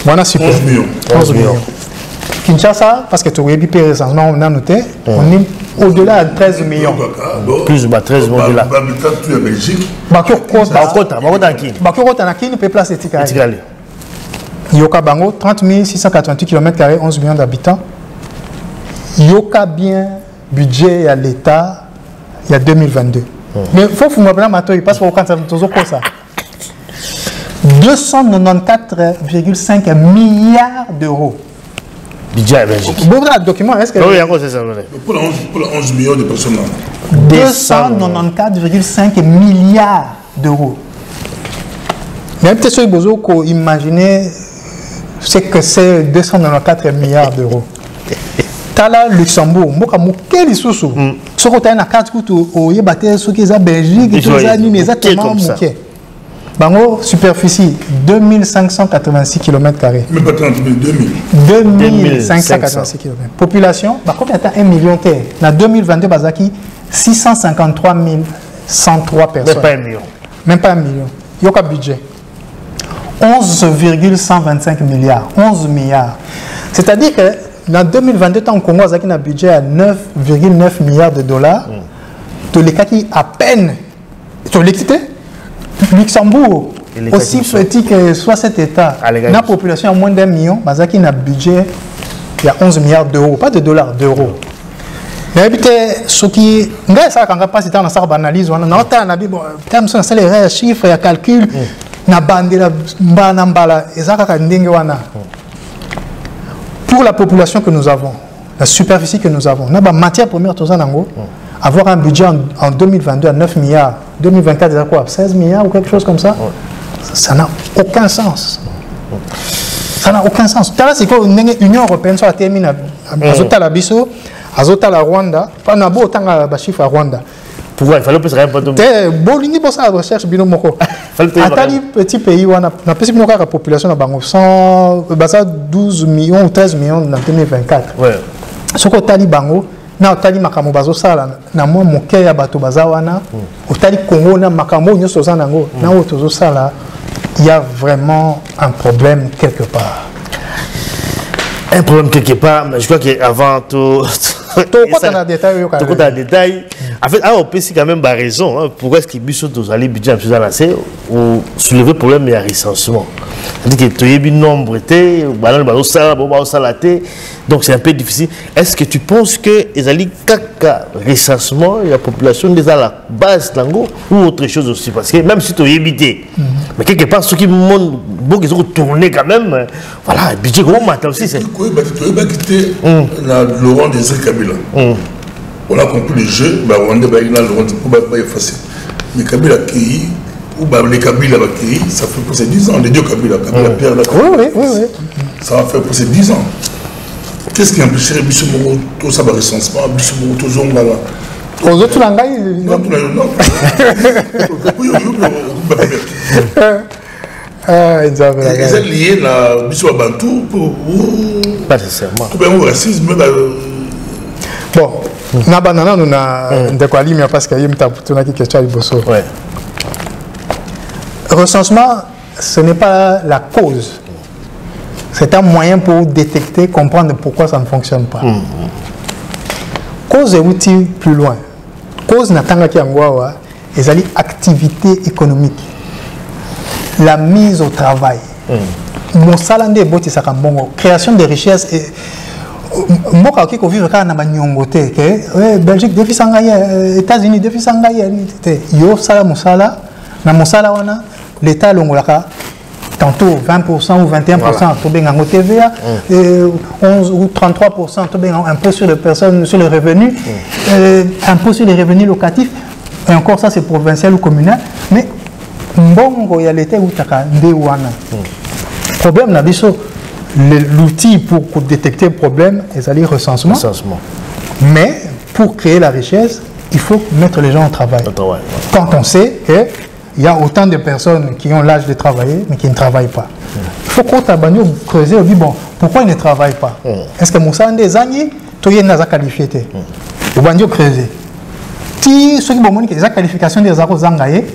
[SPEAKER 5] Voilà, super.
[SPEAKER 6] 11 millions.
[SPEAKER 5] 11 millions. Kinshasa, parce que tu as vu récemment, on a noté, on est au-delà de 13 millions.
[SPEAKER 4] Plus de 13 millions de là.
[SPEAKER 6] Tu es en Belgique.
[SPEAKER 5] Yoka Bango, 30 688 km², 11 millions d'habitants. Yoka bien budget à l'État il y a 2022. Mais il faut que vous me rappeliez, parce que vous avez ça. 294,5 milliards d'euros.
[SPEAKER 4] Budget à Belgique.
[SPEAKER 5] Vous avez un document, est-ce que...
[SPEAKER 4] Oui, c'est ça.
[SPEAKER 6] Pour les 11 millions de personnes.
[SPEAKER 5] 294,5 milliards d'euros. Mais peut-être que vous imaginez ce que c'est 294 milliards d'euros. Tala Luxembourg, quel est ce sous? Ce que tu as une carte où il y a ceux qui sont Belgique, et tout ça, exactement. Bango, superficie 2586 km².
[SPEAKER 6] Mais pas 30 000, 2000.
[SPEAKER 5] 2586 km. Population, combien de temps 1 million de terres? En 2022, Bazaki, 653 103 personnes.
[SPEAKER 4] Même pas 1 million.
[SPEAKER 5] Même pas 1 million. Il y a un budget. 11,125 milliards. 11 milliards. C'est-à-dire que dans 2022, tant Congo a un budget à 9,9 milliards de dollars. De l'état qui à peine. Tu l'équité? Luxembourg, aussi petit que soit cet État, la population a moins d'1 million, mais il y a un budget, il y a 11 milliards d'euros, pas de dollars, d'euros. Mais ce qui, ça quand on passe dans la analyse, on a les chiffres, il y a calcul, pour la population que nous avons, la superficie que nous avons, on a la matière première, tout ça, avoir un budget en 2022 à 9 milliards, 2024, c'est quoi, 16 milliards ou quelque chose comme ça, ça n'a aucun sens. Ça n'a aucun sens. C'est quoi l'Union européenne soit terminée à Azoto, à Rwanda, pas n'a beau autant de chiffres à Rwanda.
[SPEAKER 4] Pourquoi il fallait plus rien pour tout.
[SPEAKER 5] Bolini pour ça la recherche binomoko. Atali petit pays où on a plus de la population à 12 millions ou 13 millions en 2024. Ce qu'on tali bango na otali makambo bazosala na mwa moke ya bato bazawana otali Congo na makambo nyoso za nango na otozosala, il y a vraiment un problème quelque part.
[SPEAKER 4] Un problème quelque part, mais je crois qu'avant tout
[SPEAKER 5] dans détail.
[SPEAKER 4] En fait, on peut quand même avoir raison. Hein, pourquoi est-ce que Bissot doit aller budget ou soulever le problème de recensement? C'est-à-dire que tu as un nombre, donc c'est un peu difficile. Est-ce que tu penses que les recensement et la population est à la base ou autre chose aussi? Parce que même si tu as évité, mais quelque part, ceux qui montent, ils ont tourné quand même. Voilà, le budget, comment maintenant aussi c'est.
[SPEAKER 6] Tu as quitté Laurent Désiré Kabila. On a compris le jeu, on a effacer. Mais Kabila qui ou les Kabila qui ça fait pour ces 10 ans, les deux Kabila, Pierre
[SPEAKER 5] oui.
[SPEAKER 6] Ça va faire pour ces 10 ans. Qu'est-ce qui empêcherait Bissot Moro, tout ça, le recensement, Bissot Moro, tout ça,
[SPEAKER 5] aux autres langages,
[SPEAKER 6] non. Ils sont liés à Bissot Bantou pour.
[SPEAKER 4] Pas nécessairement.
[SPEAKER 6] Pour le racisme.
[SPEAKER 5] Bon, nous avons des questions parce qu'il y a une question à Liboso. Recensement, ce n'est pas la cause. C'est un moyen pour détecter, comprendre pourquoi ça ne fonctionne pas. Cause est outil plus loin. Cause n'a pas les activités économiques. La mise au travail. Mon salaire création de richesses. Moi, qui vit au Belgique, défi sangaye, États-Unis, défi sangaye. Yo sala musala, na musala wana, l'État longolaka. Tantôt 20% ou 21%, tout bien en TVA, 11 ou 33%, tout bien impôt sur les personnes, sur les revenus, impôt sur les revenus locatifs, et encore ça c'est provincial ou communal, mais bon, il y a l'État où tu as des wana. Problème, l'outil pour détecter le problème, c'est le recensement. Mais pour créer la richesse, il faut mettre les gens au travail. Quand on sait que il y a autant de personnes qui ont l'âge de travailler, mais qui ne travaillent pas. Il faut qu'on creuser, on dit, bon, pourquoi ils ne travaillent pas? Est-ce que Moussa des années, tout le monde a qualifié? On va creuser. Si ceux qui ont des qualifications des arros zangaye,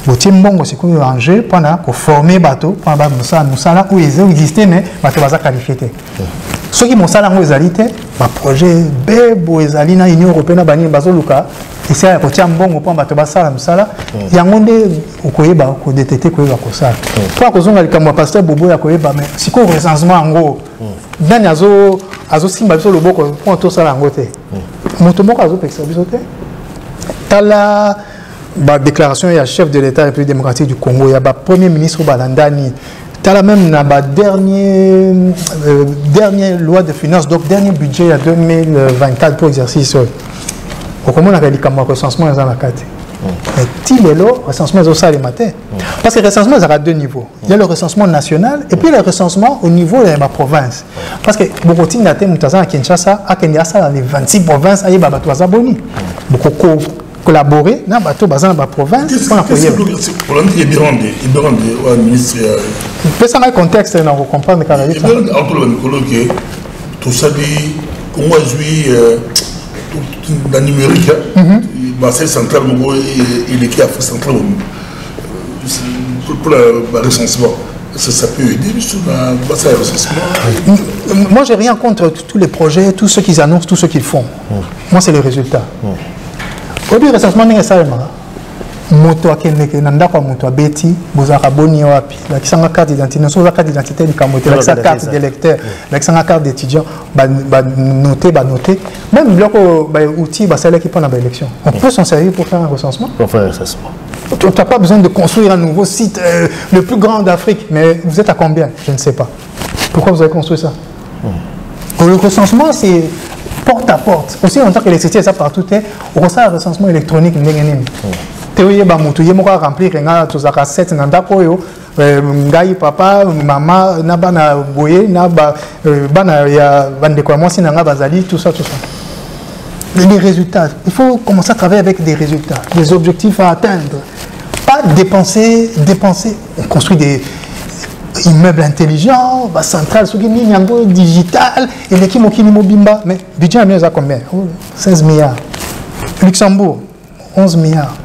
[SPEAKER 5] vous avez un enjeu pour former les bateaux, pour Moussa où ils existent, mais ils sont qualifiés. Ceux qui ont un projet Bebo, ils ont l'Union européenne, et c'est un petit bon point de basala musala il y a un monde où quoi ba ko détecter quoi ko ça toi ko zonga likamwa pasteur bobo ya ko ba mais si ko recensement ngo ben azo simba biso loboko pour to sala ngo te moto moko azo peksa biso te tala ba déclaration ya chef de l'état République démocratique du Congo ya ba premier ministre Balandani tala même na ba dernière loi de finances donc dernier budget à 2024 pour exercice comment on a dit que le recensement est dans la carte. Mais il est là, le recensement est au salle matin. Parce que le recensement est à deux niveaux. Il y a le recensement national et puis le recensement au niveau de la province. Parce que beaucoup de gens à Kinshasa, à Kinshasa, dans les 26 provinces, il y a des abonnés. Beaucoup collaborer dans la province.
[SPEAKER 6] Qu'est-ce que pour l'année, il y a un ministre.
[SPEAKER 5] Mais ça, le contexte, on comprend que
[SPEAKER 6] tout ça dit, comment dans le numérique, c'est central, il est qui a fait central pour le recensement. Ça peut aider sur le recensement.
[SPEAKER 5] Moi, j'ai rien contre tous les projets, tous ceux qu'ils annoncent, tous ceux qu'ils font. Moi, c'est le résultat. Au début, le recensement n'est pas seulement. Moto akende nanda kwa moto abeti bozaka boni wapi la kisanga carte d'identité non la carte d'identité du kamote la kisanga carte d'électeur la kisanga carte d'étudiant ba noter même biloko ba outil ba sala qui prend la élection on peut s'en servir pour faire un recensement tu n'as pas besoin de construire un nouveau site le plus grand d'Afrique mais vous êtes à combien je ne sais pas pourquoi vous avez construit ça le recensement c'est porte à porte aussi longtemps que l'électricité ça partout on reçoit un recensement électronique théorie ba mutu ye moko remplir nga tozaka 7 na ndako yo ngai papa maman na bana boye na bana ya bande kwa mwasi na nga bazali tout ça les résultats il faut commencer à travailler avec des résultats des objectifs à atteindre pas dépenser on construit des immeubles intelligents ba centrale soki ni nyango digital et l'équipe mokini mobimba mais budget mieux à combien 16 milliards Luxembourg 11 milliards.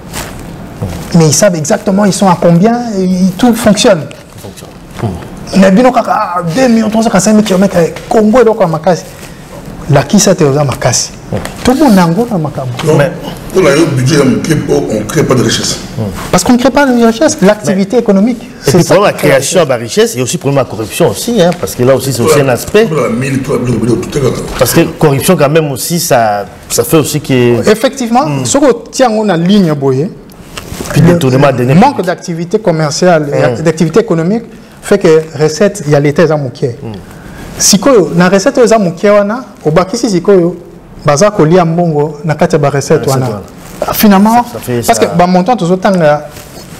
[SPEAKER 5] Mais ils savent exactement ils sont à combien et tout fonctionne. Mais bien 2 millions 345 km Congo et donc à Makassi. La qui ça te à Makassi. Tout le monde nango à Makassi.
[SPEAKER 6] Mais pour le budget on ne crée pas de richesse.
[SPEAKER 5] Parce qu'on ne crée pas de richesse, l'activité économique.
[SPEAKER 4] C'est ça la création de la richesse et aussi pour la corruption aussi hein, parce que là aussi c'est aussi un aspect. Parce que corruption quand même aussi ça fait aussi que
[SPEAKER 5] effectivement ce que tient on a ligne boye. Le manque d'activité commerciale et d'activité économique fait que recette il y a l'état za mukie. Si ko na recette za mukie wana obakisi sikoyo baza ko lia mbongo na kati ba recette wana. Finalement parce que ba montant tout autant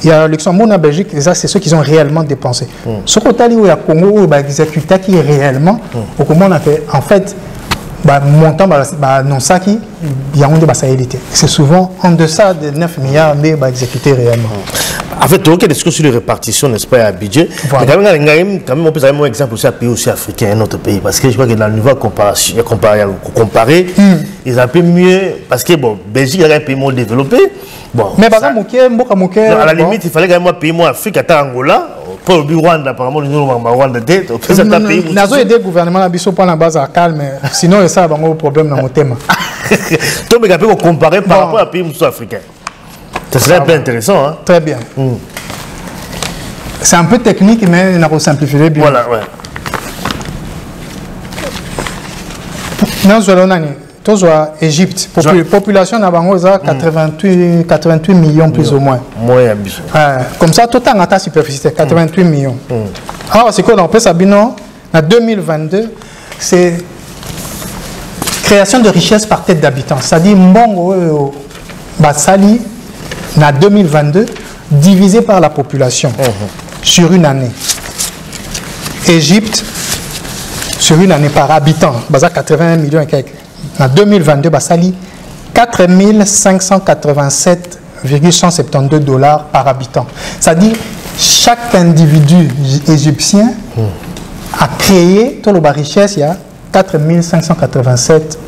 [SPEAKER 5] il y a Luxembourg na Belgique c'est ceux qui ont réellement dépensé. Ce que tali ou ya Congo ba exécuter qui réellement au comment on a fait en fait montant non ça qui il y a une basalité c'est souvent en deçà de 9 milliards mais exécuté réellement
[SPEAKER 4] en fait ok discussion sur les répartitions n'est-ce pas à budget mais quand même on peut avoir un exemple aussi à pays aussi africain un autre pays parce que je crois que dans le niveau comparer ils ont un peu mieux parce que bon Belgique est un pays moins développé bon
[SPEAKER 5] mais par exemple
[SPEAKER 4] à la limite il fallait quand même un pays moins Afrique à Angola pour le Rwanda apparemment nous Rwanda tête
[SPEAKER 5] nazo aider gouvernement la biso pour la base à calme sinon ça va un problème dans mon thème
[SPEAKER 4] toi mais on comparer par rapport à pays africain ça serait bien intéressant hein
[SPEAKER 5] très bien c'est un peu technique mais on a simplifié bien
[SPEAKER 4] voilà ouais
[SPEAKER 5] nous allons Égypte, population n'a pas 88 millions plus ou moins. Comme ça, tout en attaque superficielle, 88 millions. Alors, c'est quoi dans le Sabino, en 2022, c'est création de richesse par tête d'habitant. C'est-à-dire, Mbongo, Basali, en 2022, divisé par la population sur une année. Égypte, sur une année par habitant, 81 millions et quelques. En 2022, Basali, 4 587 $4,172 par habitant. C'est-à-dire, chaque individu égyptien a créé, toute la richesse, il y a $4,587.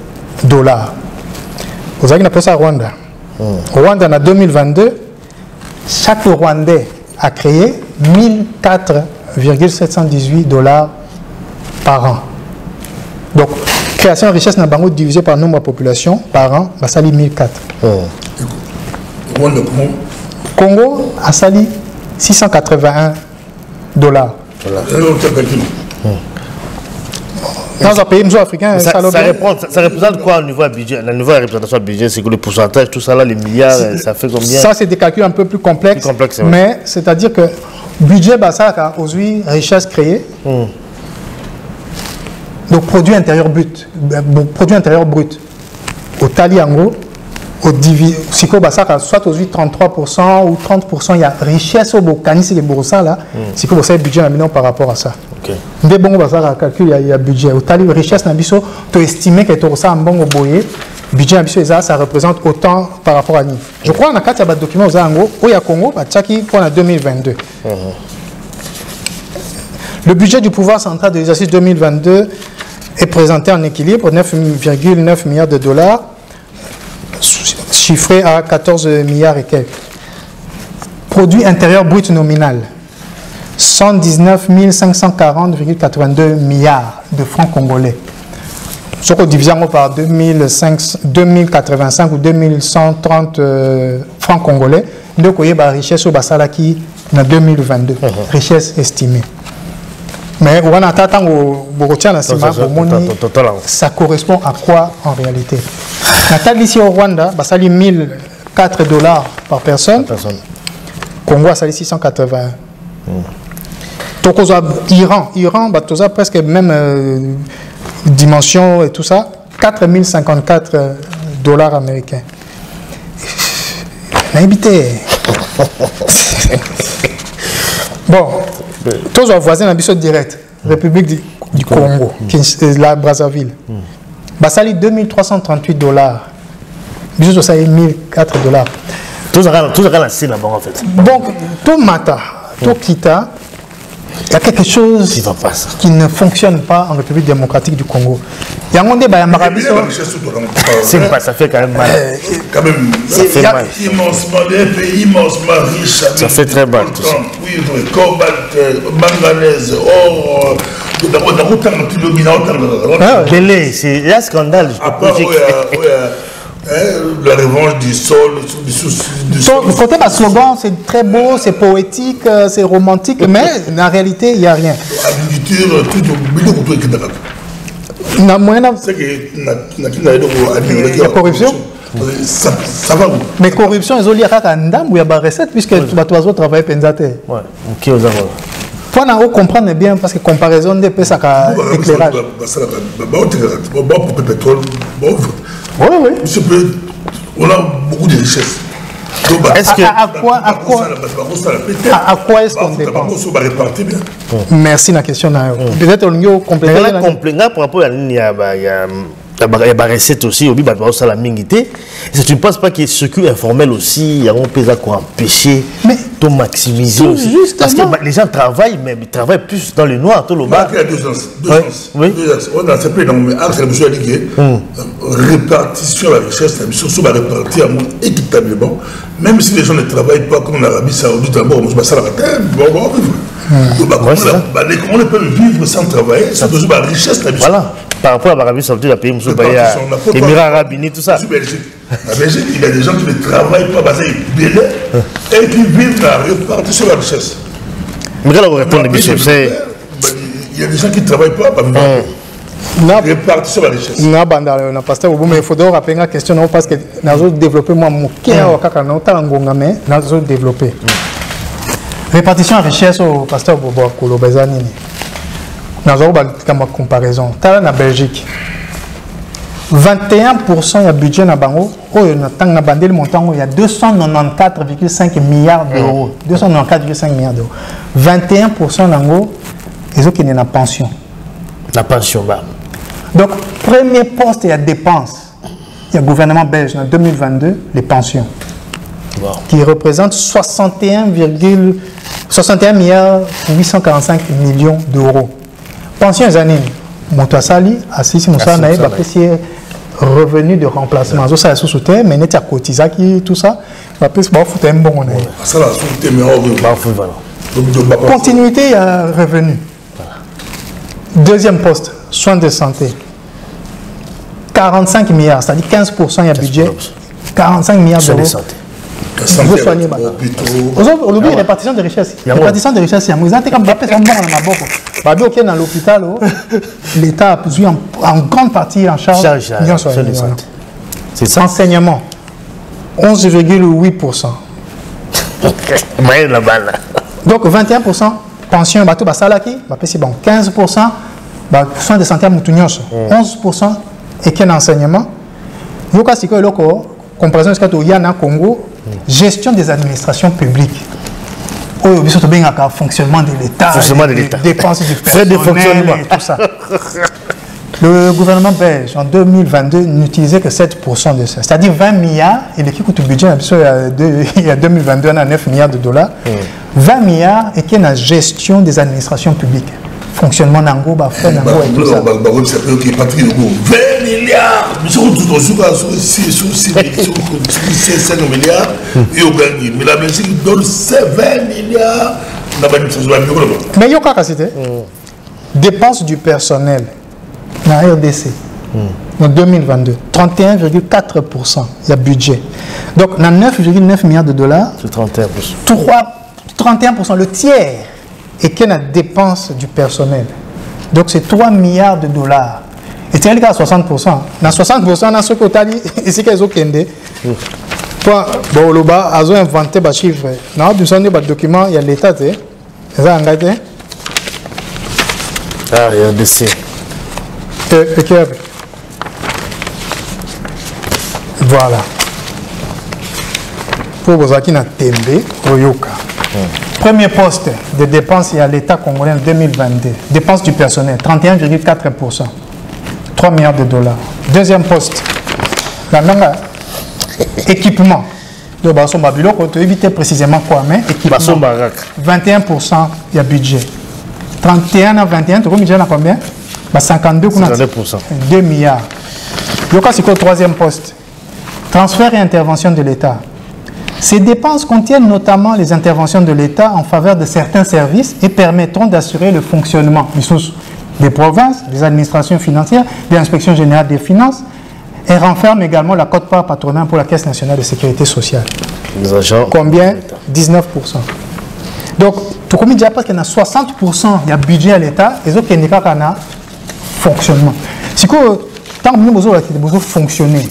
[SPEAKER 5] Vous avez appelé ça Rwanda. Rwanda, en 2022, chaque Rwandais a créé $1,004,718 par an. Donc, création de richesse dans Bango divisé par nombre de population par an, bah, ça lit 1,004. Congo a sali $681. Dans un pays africain,
[SPEAKER 4] ça représente quoi au niveau du budget? La nouvelle représentation du budget, c'est que le pourcentage, tout ça là, les milliards, ça fait combien?
[SPEAKER 5] Ça, c'est des calculs un peu plus complexes. Mais c'est-à-dire que le budget, bah, ça a aujourd'hui richesse créée. Donc, produit intérieur brut. Au Tali, en gros, soit aujourd'hui 33% ou 30%, il y a richesse au Bokani, c'est les boursa là. C'est que vous savez, budget par rapport à ça. Dès bon, calcul, il y a budget. Au Tali, richesse, tu estimes que tu as un bon boyer. Budget, ça représente autant par rapport à nous. Je crois qu'on a 4 documents en gros, où il y a Congo, pour en 2022. Le budget du pouvoir central de l'exercice 2022 est présenté en équilibre, $9,9 milliards, chiffré à 14 milliards et quelques. Produit intérieur brut nominal, 119 540,82 milliards de francs congolais. Ce qu'on divise par 2085 ou 2130 francs congolais, nous avons la richesse au Basalaki en 2022, richesse estimée. Mais ça correspond à quoi en réalité? Nathalie ici au Rwanda, ça lit $1,004 par personne. Congo, ça lit 681. Iran, ça a presque même dimension et tout ça, $4,054 américains. Bon, tous les voisins de direct, République du Congo, la Brazzaville. Ça lit $2,338. Bisous, ça lit $1,004.
[SPEAKER 4] Tout ça lancé là-bas en fait.
[SPEAKER 5] Donc, tout matin, tout kita, il y a quelque chose qui ne fonctionne pas en République démocratique du Congo. Il y a un débat,
[SPEAKER 4] ça fait quand même mal. Ça fait mal.
[SPEAKER 6] Immensement riche.
[SPEAKER 4] Ça fait très mal tout ça.
[SPEAKER 6] Oui, cobalt, manganèse, or.
[SPEAKER 4] Belé, c'est un scandale.
[SPEAKER 6] La revanche du sol,
[SPEAKER 5] le côté de slogan, c'est très beau, c'est poétique, c'est romantique, mais en réalité, il n'y a rien. La corruption.
[SPEAKER 6] Ça va.
[SPEAKER 5] Mais corruption, ils ont lié à un dame où il y a des recettes, puisque tu vas travailler pensate.
[SPEAKER 4] Ouais, ok, aux avons.
[SPEAKER 5] Faut comprendre bien, parce que comparaison des pays, ça a éclairage. Oui.
[SPEAKER 6] On a beaucoup de richesses.
[SPEAKER 5] Est-ce que à quoi est-ce qu'on dépend? Merci la question. Peut-être on y compléter.
[SPEAKER 4] Par rapport à il y a des recettes aussi, il y a des tu ne penses pas qu'il y a ce circuit informel aussi, il y a un peu empêcher de maximiser aussi. Parce que les gens travaillent, mais ils travaillent plus dans le noir, tout le bas.
[SPEAKER 6] Il y a deux sens. On a fait dans le répartition de la richesse, surtout répartie équitablement, même si les gens ne travaillent pas comme en Arabie Saoudite, d'abord, on ça la terre, comment on peut vivre sans travailler, c'est toujours la richesse.
[SPEAKER 4] Voilà. Par rapport à l'Arabie Saoudite, la pays, les Émirats Arabes Unis, tout ça.
[SPEAKER 6] En Belgique, il y a des gens qui ne travaillent pas, et qui vivent la répartition de la richesse.
[SPEAKER 4] Mais quand on répond, il
[SPEAKER 6] y a des gens qui ne travaillent pas, répartition de la richesse.
[SPEAKER 5] Mais il faudra rappeler la question parce que nous avons développé répartition de la richesse au pasteur Bobo Kolo Bezanini. Nous avons une comparaison. Dans la Belgique, 21% du budget dans Bango, il y a 294,5 milliards d'euros. 294,5 milliards d'euros. 21% d'Ango, ils ont une pension.
[SPEAKER 4] La pension, bah.
[SPEAKER 5] Donc, premier poste, il y a dépenses. Il y a le gouvernement belge en 2022, les pensions. qui représente 61 milliards 845 millions d'euros. Pension les années, Motoasali, Assisi Moussa Naïb, revenu de remplacement. Ça, c'est sous terre, mais il y a Kotizaki, tout ça. C'est un bon. Continuité, il y a revenu. Deuxième poste, soins de santé. 45 milliards, c'est-à-dire 15% il y a budget. 45 milliards d'euros. Vous soignez maintenant. Aujourd'hui, répartition de richesse. Répartition de richesse, vous avez comme dans l'hôpital, l'État a pris en grande partie en charge. C'est ça. Enseignement, 11,8%. Donc 21%, pension, 15%, soins de santé à Moutounyos, 11%, et quel enseignement. Vous avez comparaison avec le Yana Congo, gestion des administrations publiques. Fonctionnement de l'État, dépenses du personnel et tout ça. Le gouvernement belge, en 2022, n'utilisait que 7% de ça. C'est-à-dire 20 milliards, et l'équipe coûte budget, il y a 2022, on a 9 milliards de dollars. 20 milliards et qui est la gestion des administrations publiques. Fonctionnement d'Ango, Bafé, Nango et tout ça.
[SPEAKER 6] 20 milliards! Mais si on milliards, et on gagne. Mais la Belgique donne 20 milliards.
[SPEAKER 5] Mais il y a quoi cité? Dépenses du personnel dans la RDC en 2022, 31,4%. Il y a budget. Donc, dans 9,9 milliards de dollars,
[SPEAKER 4] c'est 31%.
[SPEAKER 5] 31%, le tiers, et qu'il y a la dépense du personnel. Donc, c'est 3 milliards de dollars. Et tu as 60%. Dans 60%, dans ce que tu as dit, ici, qu'ils ont kendé. Bon, le bas, ils ont inventé des chiffres. Dans le document, il y a l'État. Ils ont engagé.
[SPEAKER 4] Ah, il y a un dessin.
[SPEAKER 5] Voilà. Pour vous qui n'a tembe, Oyoka. Premier poste de dépenses à l'État congolais en 2022. Dépenses du personnel, 31,4%. 3 milliards de dollars. Deuxième poste, la langue équipement. Donc, tu éviter précisément quoi, mais équipement. 21%, il y a budget. 31 à 21, tu as combien? 52%. 2 milliards. Donc, c'est quoi le troisième poste? Transfert et intervention de l'État. Ces dépenses contiennent notamment les interventions de l'État en faveur de certains services et permettront d'assurer le fonctionnement des provinces, des administrations financières, de l'inspection générale des finances et renferme également la quote-part patronale pour la Caisse nationale de sécurité sociale.
[SPEAKER 4] Les agents.
[SPEAKER 5] Combien? 19%. Donc, tout comme il dit, parce qu'il y a 60%, il y a budget à l'État, et autres qui n'y a pas fonctionnement. C'est que tant que nous avons fonctionné,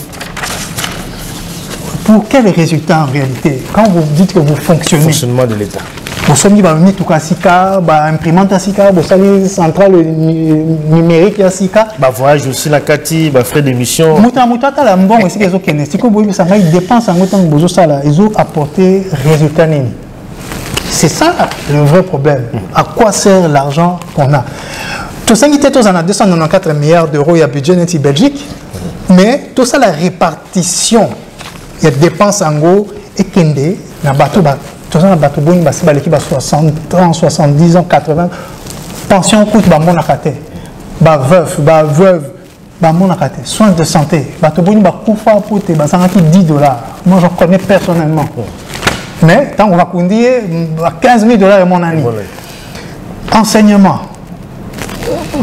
[SPEAKER 5] pour quel résultat en réalité? Quand vous dites que vous fonctionnez,
[SPEAKER 4] fonctionnement de l'État.
[SPEAKER 5] Vous sommes dit que tout cas Sika, imprimante à Sika, vous savez centrale numérique à Sika.
[SPEAKER 4] Voyage aussi la Kati, frais d'émission.
[SPEAKER 5] Mouta la bon aussi les autres qui que vous savez ils dépensent en autant que ça là, ils ont apporté résultat nini. C'est ça le vrai problème. À quoi sert l'argent qu'on a? Tout ça qui était en a 294 milliards d'euros, il y a budget net Belgique, mais tout ça la répartition, il y a dépenses en gros et kende na bateau tout ça na bateau bon basi l'équipe à 60 ans, 70 ans, 80 pension coûte ba mon akate veuve ba mon akate soins de santé bateau bon ba kufa pour te ba ça qui $10. Moi je connais personnellement. Mais tant on va conduire $15 000 mon année. Enseignement.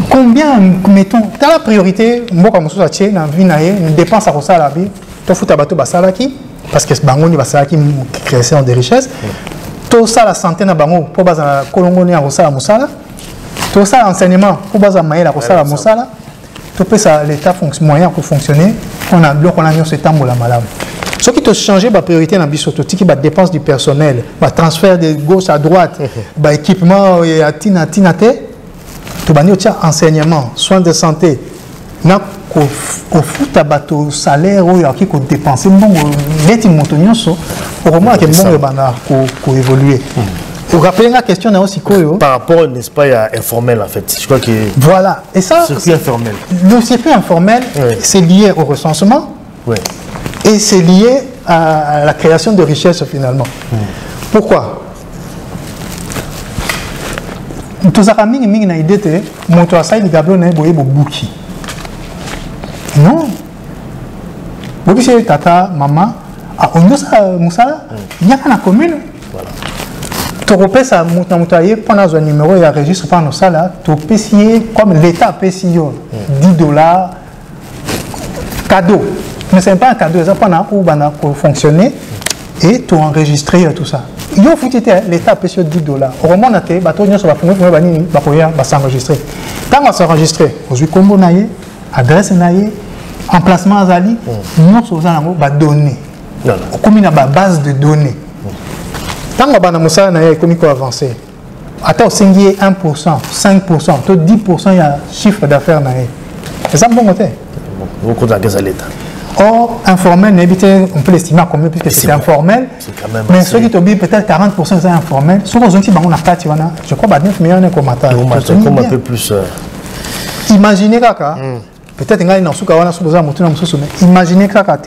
[SPEAKER 5] Combien mettons tu as la priorité moi comme ça tient dans vie na une dépense à ça la vie tu fous ta bateau ba salaki parce que bangoni ba salaki création de richesse tout ça la santé na bango pour baza kolongo ni a ça musala tout ça enseignement pour baza maïla ko ça musala tout peut ça l'état moyen pour fonctionner on a bloc on a mis ce temps la malade ce qui te changer ba priorité na biso to tiki ba dépense du personnel ba transfert de gauche à droite ba équipement et à tina te to bani tia enseignement soins de santé na au foot à bateau salaire ou qui ko dépenser bon net montonyo so au moins que bon bana ko évoluer. Vous rappelez la question là aussi
[SPEAKER 4] par rapport n'est-ce pas à informel en fait. Je crois que
[SPEAKER 5] voilà et ça
[SPEAKER 4] circuit informel.
[SPEAKER 5] Le circuit informel c'est lié au recensement.
[SPEAKER 4] Oui.
[SPEAKER 5] Et c'est lié à la création de richesses finalement. Pourquoi? Tous les amis qui ont idée que mon toit ça il gablo n'a pas bouki. Non. Vous savez tata maman ah on doit ça Moussa il y a la commune. Voilà. Tu repères ça moutaye pendant un numéro il y a registre par nos salles tu payes comme l'État paye $10 cadeau. Mais ce n'est pas un cadeau, c'est pas pour fonctionner et tu enregistrer tout ça. Il faut que l'État paye $10. Au moment où tu vas s'enregistrer. Quand on va s'enregistrer, on va combo naïe, adresse naïe, emplacement azali, nous va donner. Comme une base de données. Quand on va faire naïe, comme il faut avancer. Attends, 1%, 5%, 10% il y a chiffre d'affaires naïe. C'est ça bon côté.
[SPEAKER 4] Beaucoup d'engagés à l'État.
[SPEAKER 5] Or, informel, on peut l'estimer à combien puisque c'est informel. Mais ceux qui t'oublient peut-être 40% c'est informel. Souvent, on a je crois que 9 millions de commentaires.
[SPEAKER 4] Un peu plus.
[SPEAKER 5] Imaginez Kaka, peut-être qu'il y a un souka, imaginez Kaka,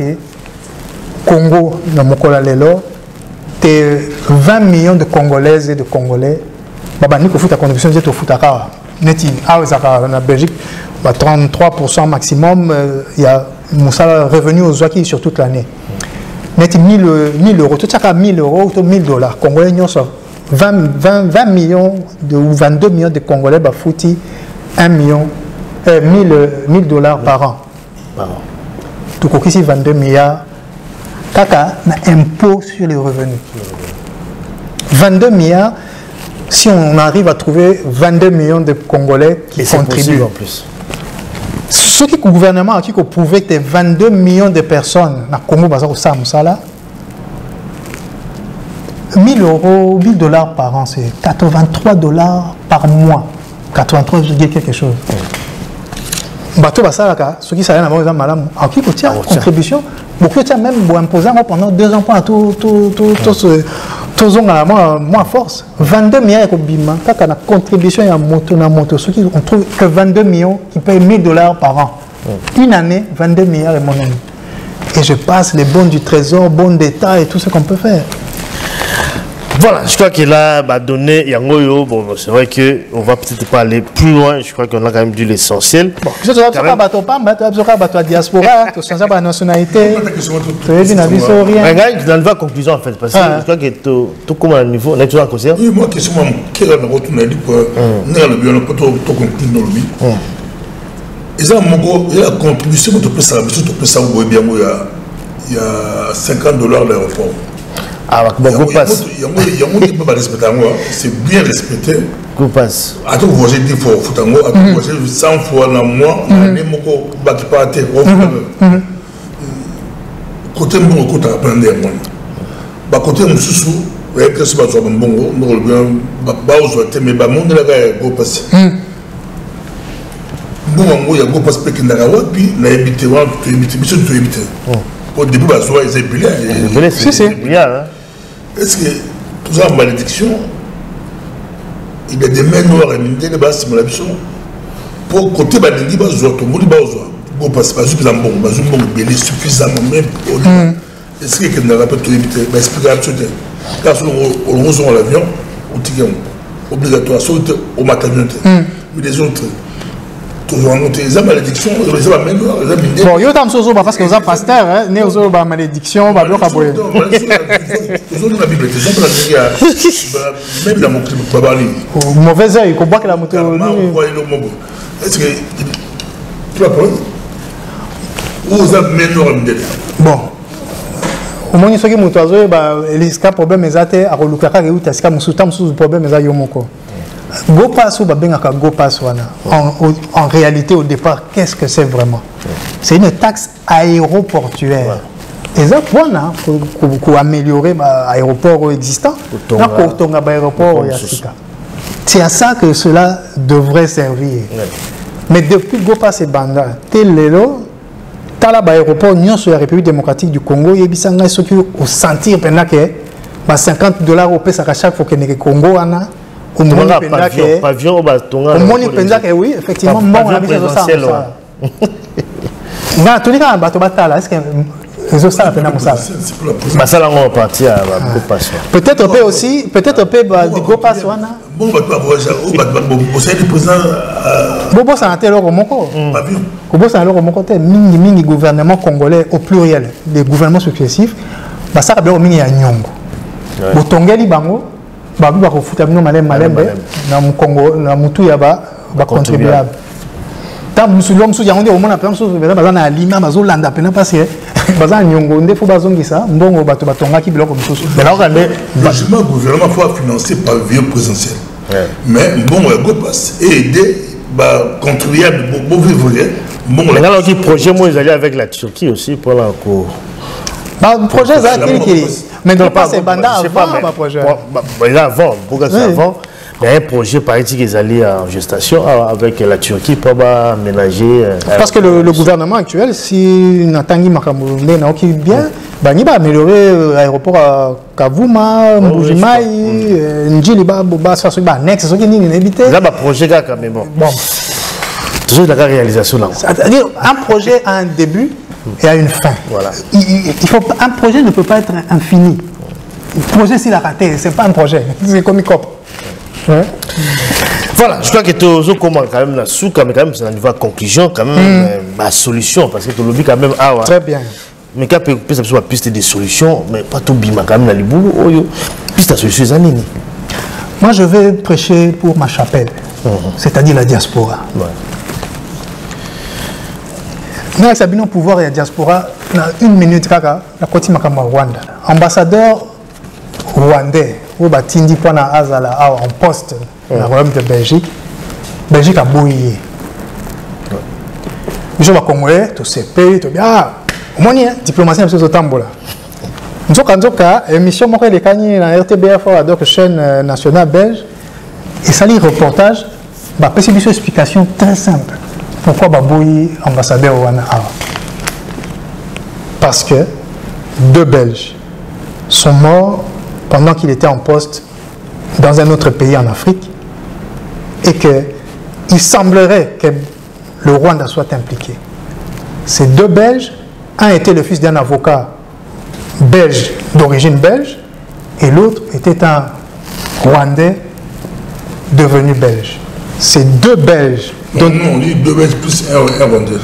[SPEAKER 5] Congo, dans mon Lelo, 20 millions de Congolaises et de Congolais. Baba, ni fout ta contribution, c'est au foot à Kara. Neti, en Belgique, 33% maximum, il y a mon salaire revenu aux Ouaki sur toute l'année. Neti 1000 euros, tout ça à 1000 euros ou $1000. Congolais, 20 millions ou 22 millions de Congolais, bah fouti 1000 $ par an. Tout cas, ici 22 milliards. Kaka, impôt sur les revenus. 22 milliards. Si on arrive à trouver 22 millions de Congolais qui contribuent en plus. Ce qui le gouvernement a prouvé que 22 millions de personnes dans le Congo, $1000 €, $1000 par an, c'est $83 par mois. 83, quelque chose. Bateau Basalaka, ceux qui savent avoir madame, à qui coûte contribution, beaucoup de même imposer pendant 2 ans pour tous moins force. 22 milliards de bima, quand la contribution est à moto, ceux qui on trouve que 22 millions qui payent $1000 par an. Une année, 22 milliards est mon ami. Et je passe les bons du trésor, bons d'État et tout ce qu'on peut faire.
[SPEAKER 4] Voilà, je crois qu'il a donné Yangoyo. Bon, c'est vrai qu'on va peut-être pas aller plus loin. Je crois qu'on a quand même dit l'essentiel. Bon,
[SPEAKER 5] tu as la diaspora, tu as la nationalité, tu as rien.
[SPEAKER 4] Dans la conclusion, en fait, parce que je crois que tout comme à niveau, on est toujours en cause.
[SPEAKER 6] Oui, moi, question, quel est le retour de la ils ont la contribution que tu peux savoir, tu peux savoir il y a $50 l'aéroport.
[SPEAKER 4] Ah, bon, go passe.
[SPEAKER 6] C'est bien respecté.
[SPEAKER 4] Go passe.
[SPEAKER 6] Attends, vous voyez 10 fois au Foutango, attends, vous voyez 100 fois dans le mois, on a des mots qui partent. Côté bon, côté à prendre des mots. Côté Moussou, vous voyez que c'est pas bon, nous revenons, mais le monde là, go passe. Bon, il y a go passe, puis il y a puis il y a évité, tu évites. Au début, ils étaient est-ce que tout ça, malédiction, il y a des mains noires et des bases, pour côté de l'Indi, il passe pas suffisamment même. Est-ce qu'il n'a pas tout évité? Explication. Car on reçoit l'avion, au ticket obligatoire, au matin. Mais les autres, toujours en noté, les malédictions, les mains noires, les mains
[SPEAKER 5] bon, il y a un peu parce que vous êtes pasteur, né aux malédictions, bah, bloc à boire.
[SPEAKER 6] Même dans mon clip, pas parler.
[SPEAKER 5] Mauvais œil, qu'on voit que la moto.
[SPEAKER 6] Est-ce que tu vas prendre? Vous avez meilleur
[SPEAKER 5] bon. Au moins, ce qui est oiseau, il problème est à Rolukaka et Utaska, Moussoutam, sous le problème est à Yomoko. Go pass ou babengaka go pass en réalité au départ qu'est-ce que c'est vraiment? C'est une taxe aéroportuaire. Et ça pour améliorer l'aéroport existant, c'est à ça que cela devrait servir. Mais depuis go pass et banda tel lelo tala aéroport union sur la République démocratique du Congo et bisanga ce qui au sentir pendant que $50 au pèse à chaque fois que le Congo ana au monde
[SPEAKER 4] pavillon
[SPEAKER 5] oui effectivement bon on a vu ça na tous les cas bato batala est-ce que Ils ont ça,
[SPEAKER 4] ça on partir à beaucoup passion.
[SPEAKER 5] Peut-être on peut aussi, peut-être on peut du gros passion.
[SPEAKER 6] Bon, ça a été
[SPEAKER 5] le gouvernement congolais au pluriel, les gouvernements successifs, ça a été mis à Nyongo. Botongeli bango, babu ba kofuta bino malembe na Congo na mutu ya ba contribuable. Tant musulom su yango au mona penso bazana alima bazolanda pena parce bazana Nyongo ndefo bazongisa mbongo bato batongaki biloko mususu.
[SPEAKER 6] Le gouvernement faut financer par vieux présentiel. Mais bon on passe et aider ba contribuable bon vivre bon
[SPEAKER 4] là le projet moi ils allaient avec la Turquie aussi pour la
[SPEAKER 5] le projet ça mais non pas c'est banda avant projet
[SPEAKER 4] avant pourquoi c'est avant il y a un projet par exemple qu'ils allaient en gestation avec la Turquie pour ménager
[SPEAKER 5] parce que le gouvernement actuel si Natangi Makambo n'a aucun bien il va améliorer l'aéroport à Kavuma, Mbujimai, Njili Baba, ça c'est annexe, c'est ce qui est inhabité.
[SPEAKER 4] Là, le projet quand même. Bon. Toujours la réalisation là.
[SPEAKER 5] C'est-à-dire un projet a un début et a une fin. Voilà. Un projet ne peut pas être infini. Un projet s'il a raté, c'est pas un projet, c'est comme une cop.
[SPEAKER 4] Voilà, je crois que tu as quand même la sous, quand même, c'est un niveau de conclusion, quand même, ma solution, parce que tu l'as quand même.
[SPEAKER 5] Très bien.
[SPEAKER 4] Mais quand tu as piste des solutions, mais pas tout bima quand même, la libou, piste de solution,
[SPEAKER 5] moi je vais prêcher pour ma chapelle, c'est-à-dire la diaspora. Nous avons le pouvoir et la diaspora, dans 1 minute, la côté Makamba Rwanda. Ambassadeur rwandais, ou Batindi Pona Azala en poste dans le royaume de Belgique, Belgique a bouillé. Je vais Congolais, tout se paye, tout bien. Moni diplomatie na biso tambola. Nzoka émission moko elekani na RTBF ou d'autres chaînes nationales belges et ça lit reportage ba pesi biso explication très simple pourquoi baboyi ambassadeur wana awa. Parce que 2 Belges sont morts pendant qu'il était en poste dans un autre pays en Afrique et que il semblerait que le Rwanda soit impliqué. Ces 2 Belges, un était le fils d'un avocat belge, d'origine belge, et l'autre était un Rwandais devenu belge. Ces 2 Belges...
[SPEAKER 6] Non, on dit 2 Belges plus un Rwandais.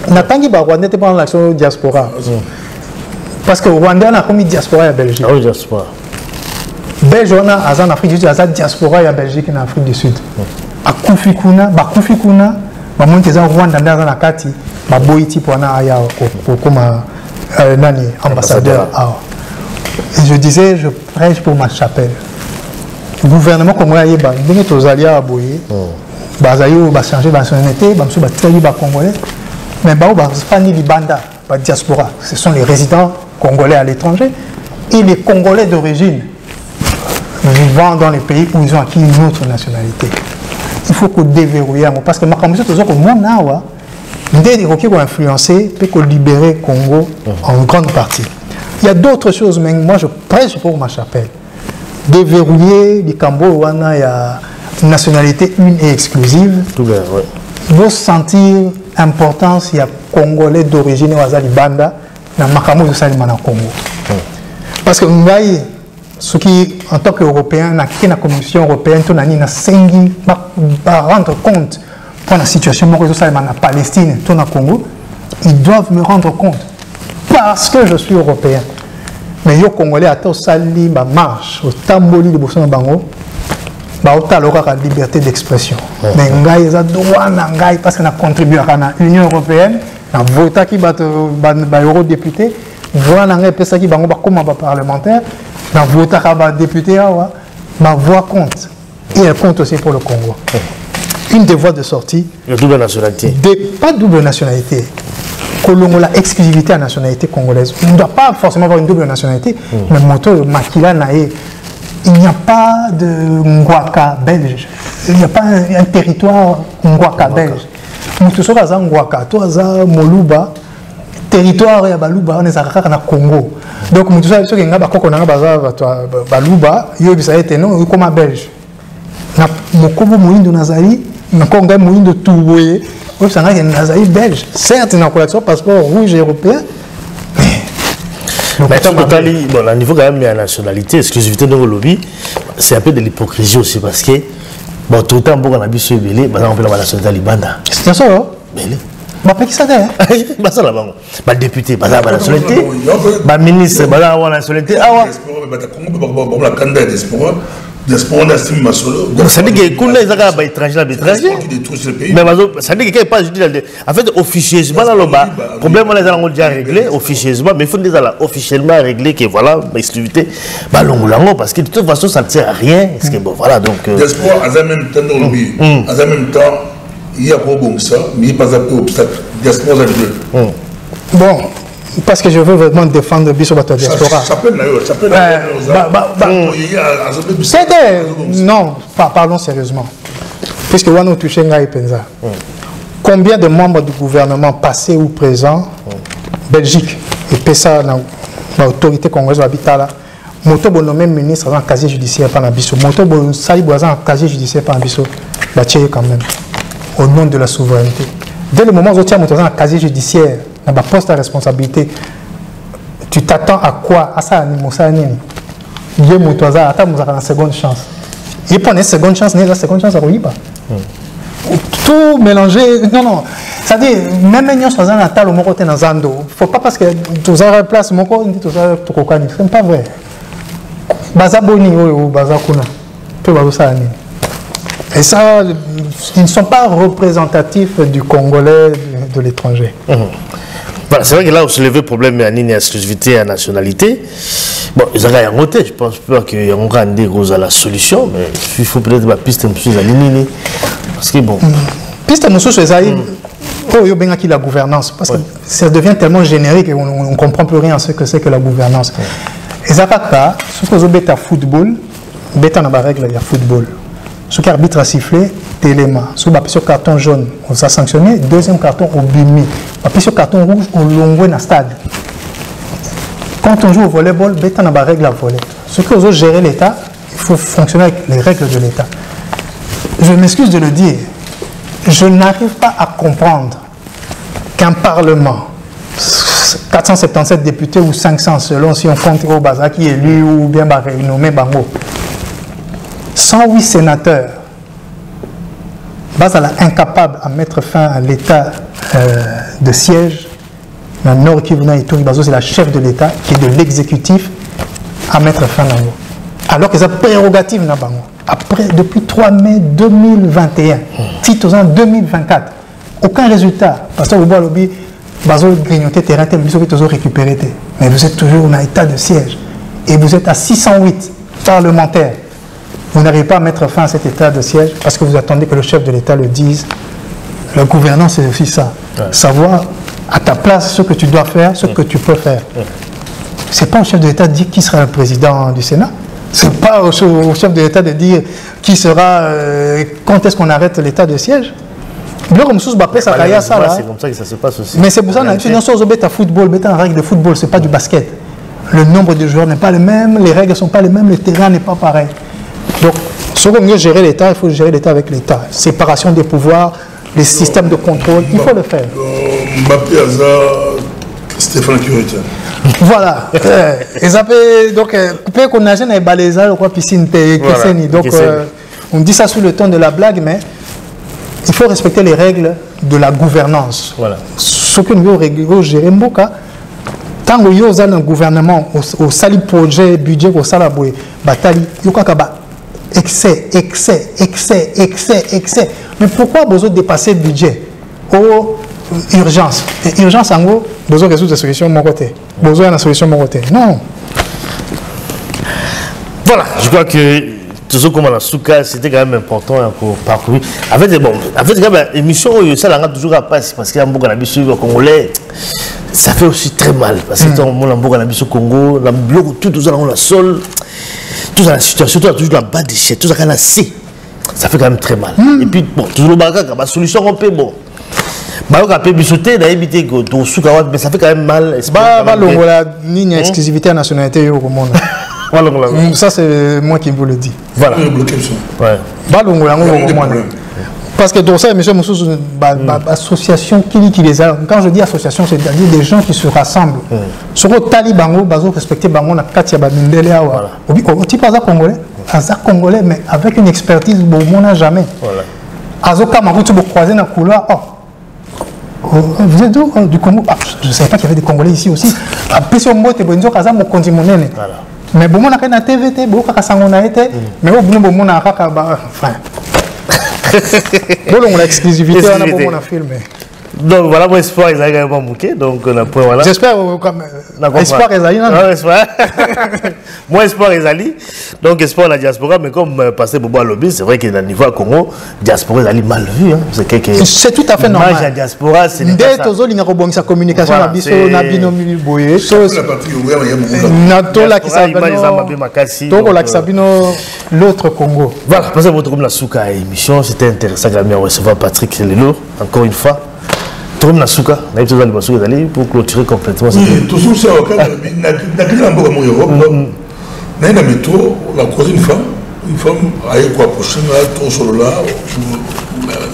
[SPEAKER 5] Natangi ba Rwandais était pendant l'action diaspora. Parce que Rwandais a commis diaspora en Belgique.
[SPEAKER 4] Oui, diaspora.
[SPEAKER 5] Belge, on a en Afrique du Sud, a diaspora en Belgique et en Afrique du Sud. A Kofikuna, ba monte za Rwanda ndaza na kati ba boiti pona aya comme nani ambassadeur. Et je disais je prêche pour ma chapelle. Le gouvernement congolais yeba ndenge tozali a boye. Bazayo ba changer ba nationalité, ba mso ba tsali ba congolais. Mais ba fani libanda, ba diaspora, ce sont les résidents congolais à l'étranger et les Congolais d'origine vivant dans les pays où ils ont acquis une autre nationalité. Il faut qu'on déverrouille parce que ma commission toujours comme mon awa ndé qui vont influencer peut qu'on libérer Congo en grande partie. Il y a d'autres choses mais moi je prêche pour ma chapelle. Déverrouiller les Cambo wana il y a une nationalité une et exclusive.
[SPEAKER 4] Tout bien, oui.
[SPEAKER 5] Vous sentir importance il y a Congolais d'origine wazali banda na makambo salima na Congo. Parce que ngai ce qui, en tant qu'Européen, dans la Commission européenne, on a rendre compte pour la situation en Palestine, tout en Congo, ils doivent me rendre compte parce que je suis Européen. Mais les Congolais, à tout sali, ma marche, au tamboli de Bosson Bango, au la liberté d'expression. Mais ngai za droit ngai parce qu'on a contribué à l'Union européenne, on a voté qui bat eurodéputé, voilà ngai pesa qui bango comme parlementaire. Ma voix député, ma voix compte. Et elle compte aussi pour le Congo. Une des voies de sortie.
[SPEAKER 4] La double nationalité.
[SPEAKER 5] Pas double nationalité. Colombo la exclusivité à la nationalité congolaise. On ne doit pas forcément avoir une double nationalité. Mais moto Makila Naé, il n'y a pas de Ngwaka belge. Il n'y a pas un territoire Ngwaka belge. Nous sommes à Ngwaka, toi à Moluba. Territoire ya baluba on est à Congo. Donc nous savons que nga bakoko na baluba yo bisa ete non comme belge. Na mokobo muindo nazali na konga muindo tuboye o sanga que nazali belge. Certes na collection passeport rouge européen.
[SPEAKER 4] Bon, au niveau quand même de la nationalité, exclusivité de lobby, c'est un peu de l'hypocrisie aussi parce que bon, tout le temps, on a vu ce belé, on peut la nationalité libana.
[SPEAKER 5] C'est ça, hein?
[SPEAKER 4] Belé.
[SPEAKER 5] Qui ça
[SPEAKER 4] bah ça là-bas. Bah député, bah la nationalité. Bah ministre, bah la nationalité. Ah ouais. Ça dit que quand les Arabes étrangers, mais ça dit que pas en fait officieusement là le problème on les a déjà réglé officieusement, mais il faut déjà officiellement régler que voilà l'exclusivité bah longo parce que de toute façon ça ne sert à rien parce que bon voilà donc
[SPEAKER 6] diaspora à même temps à même temps il y a pas bon ça mais pas un obstacle diaspora
[SPEAKER 5] bon parce que je veux vraiment défendre Biso Bato diaspora. Non, parlons sérieusement. Puisque on a touché Ngaï Penza. Combien de membres du gouvernement passés ou présents, Belgique, et PESA, l'autorité congolaise habitat là, Moto bon nommé ministre dans le casier judiciaire par Nabiso, Moto bon sali boisan dans le casier judiciaire par Nabiso, bâtir quand même, au nom de la souveraineté. Dès le moment où tu as monté dans le casier judiciaire, dans le poste à responsabilité, tu t'attends à quoi? À ça, il y a une seconde chance. Il prend une seconde chance, la seconde chance, ça ne pas. Tout mélanger, non. C'est-à-dire, même si on a un tal au côté dans Zando, il ne faut pas parce que tu as une place, mon côté, tu as tout kokani. Ce n'est pas vrai. Baza Boni ou Baza Kuna, tu vas ça. Et ça, ils ne sont pas représentatifs du Congolais de l'étranger.
[SPEAKER 4] Voilà, c'est vrai que là, on se levait le problème de l'exclusivité et la nationalité. Bon, ils ont rien noté, je pense pas qu'il y a encore des roses à la solution, mais il faut peut-être la piste un peu à l'île. Parce que bon.
[SPEAKER 5] Piste nous sur la gouvernance, parce que ça devient tellement générique qu'on ne comprend plus rien à ce que c'est que la gouvernance. Et ça va pas, ce que vous avez à football, bêta dans la règle, il y a football. Ce qui arbitre a sifflé, téléma. Ce qui sur carton jaune, on s'est sanctionné. Deuxième carton au bimi. Sur carton rouge, on l'ongue dans le stade. Quand on joue au volleyball, bêta dans la règle à voler. Ce que vous gérez l'État, il faut fonctionner avec les règles de l'État. Je m'excuse de le dire. Je n'arrive pas à comprendre qu'un Parlement, 477 députés ou 500 selon si on compte au Baza qui est élu ou bien nommé Bango, 108 sénateurs, Baza est incapable à mettre fin à l'état de siège. Dans le Nord Kivu et Touri Bazo, c'est la chef de l'État qui est de l'exécutif à mettre fin à Bango. Alors que c'est prérogative na Bango. Après, depuis 3 mai 2021, titre en 2024, aucun résultat. Parce que vous voyez lobby, Bazo grignoté terrain, vous avez récupéré. Mais vous êtes toujours en état de siège. Et vous êtes à 608 parlementaires. Vous n'arrivez pas à mettre fin à cet état de siège parce que vous attendez que le chef de l'État le dise. La gouvernance, c'est aussi ça. Savoir à ta place ce que tu dois faire, ce que tu peux faire. Ce n'est pas au chef de l'État de dire qui sera le président du Sénat. Ce n'est pas au chef de l'État de dire qui sera, quand est-ce qu'on arrête l'état de siège. C'est comme ça
[SPEAKER 4] que ça se passe aussi.
[SPEAKER 5] Mais c'est pour ça que nous sommes au football, en règle de football, ce n'est pas du basket. Le nombre de joueurs n'est pas le même, les règles ne sont pas les mêmes, le terrain n'est pas pareil. Donc, si on veut mieux gérer l'État, il faut gérer l'État avec l'État. Séparation des pouvoirs, les systèmes de contrôle, il faut le faire.
[SPEAKER 6] Mbappé, Stéphane Curita.
[SPEAKER 5] Voilà. Et ça peut donc couper qu'on a jamais balayé quoi piscine donc on dit ça sous le ton de la blague, mais il faut respecter les règles de la gouvernance. Voilà. Ce que nous avons géré Mboka, tant que nous avons un gouvernement au sali projet budget au salaboué, batali, yokakaba excès. Mais pourquoi vous avez dépassé le budget? Oh, urgence. Et urgence en gros, vous avez résoudre la solution de mon côté. Vous avez la solution de mon côté. Non.
[SPEAKER 4] Voilà, je crois que tout ce comme on a souka, c'était quand même important pour parcourir. En fait, bon, l'émission, ça l'a toujours à passer parce qu'il y a beaucoup de Congolais. Ça fait aussi très mal parce que tout le monde a beaucoup de Congo, tout dans la sol, tout dans la situation, tout toujours la bas de chèque, tout ça qu'on a C. Ça fait quand même très mal. Et puis, bon, toujours le bagage, la solution, on peut, bon. Mais ça fait quand même mal.
[SPEAKER 5] La ligne exclusivité à nationalité au monde. Ça, c'est moi qui vous le dis.
[SPEAKER 4] Voilà.
[SPEAKER 5] Parce que dans ça, monsieur Moussous, association qui les a. Quand je dis association, c'est-à-dire des gens qui se rassemblent. Sur le Talibango, bazo respecter Bango, na Katia Babindele Awa. Au type Aza Congolais, Aza Congolais, mais avec une expertise, bon, on n'a jamais. Azo Kamaru, tu peux croiser dans le couloir. Vous êtes d'où? Du Congo. Je ne savais pas qu'il y avait des Congolais ici aussi. Après, si on monte, on dit Kaza Mokondi Monene. Mais bon, on a na TVT, bon, on a été. Mais on a enfin. Bon, on a l'exclusivité, on a beaucoup de films.
[SPEAKER 4] Donc voilà, mon espoir, ils arrivent à bouquet. Donc on a voilà.
[SPEAKER 5] J'espère espoir, ils arrivent.
[SPEAKER 4] Moi, espoir, ils arrivent. Donc espoir la diaspora, mais comme passé Bobo à lobby, c'est vrai que dans le niveau à Congo, diaspora, ils arrivent mal vu.
[SPEAKER 5] C'est tout à fait normal.
[SPEAKER 4] La diaspora, c'est
[SPEAKER 5] dès que tu as sa communication, la biso, na binomi boye. Nato la qui sabino l'autre Congo.
[SPEAKER 4] Voilà, passez votre comme la souka émission, c'était intéressant de recevoir Patrick Lelo encore une fois. Tourne la souka, on a eu besoin de souka d'aller pour clôturer complètement.
[SPEAKER 6] Tout ça, on a un métro, on a croisé une femme avec quoi prochaine, tout sur là,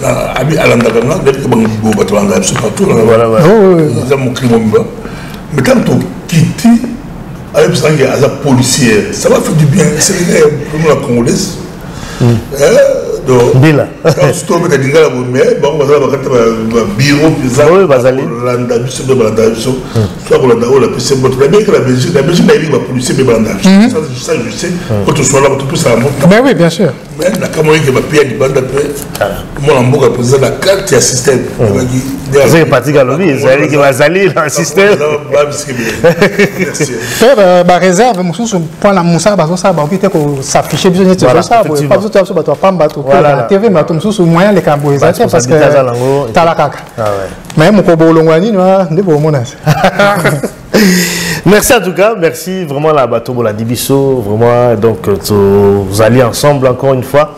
[SPEAKER 6] à l'Andagana, d'être comme un beau bateau en Gabs, partout. Voilà, ils ont mon crime. Mais quand on quitte, avec la policière, ça va faire du bien. C'est la Congolaise.
[SPEAKER 4] Bila.
[SPEAKER 6] Quand tu tombes dans le bon, on va faire un bureau,
[SPEAKER 4] oui, Bazali.
[SPEAKER 6] Soit on a PC, la Belgique n'a pas policier, mais ça, je sais. Quand tu sois là, tu peux ça.
[SPEAKER 5] Mais oui, bien sûr.
[SPEAKER 6] Mais la Cameroun qui va payer du bande après, moi, on va poser la carte et un système.
[SPEAKER 4] C'est parti à l'objet, c'est qui va salir dans le système.
[SPEAKER 5] Faire ma réserve, pour la moussa, ça va s'afficher bien de ça. Pas tout à fait, pas bateau. La TV, mais tout sous moyen les cambois, parce que t'as la caca. Mais mon cobo longwani, ne pas mon
[SPEAKER 4] Merci en tout cas, merci vraiment la bateau pour la Dibiso, vraiment donc vous allez ensemble encore une fois.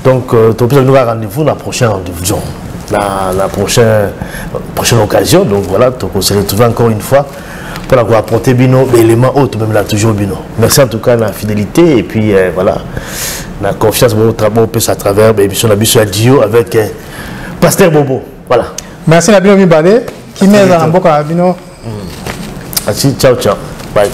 [SPEAKER 4] Donc tu peux nous rendez-vous dans la prochaine rendez-vous, la prochaine occasion. Donc voilà, on se retrouve encore une fois pour avoir apporté Bino, l'élément autre même là toujours Bino. Merci en tout cas de la fidélité et puis voilà, la confiance pour votre travail à travers l'émission de la Bisso Dio avec Pasteur Bobo. Voilà.
[SPEAKER 5] Merci Nabino Mibale qui met en boca à Bino.
[SPEAKER 4] Ciao, ciao. Bye.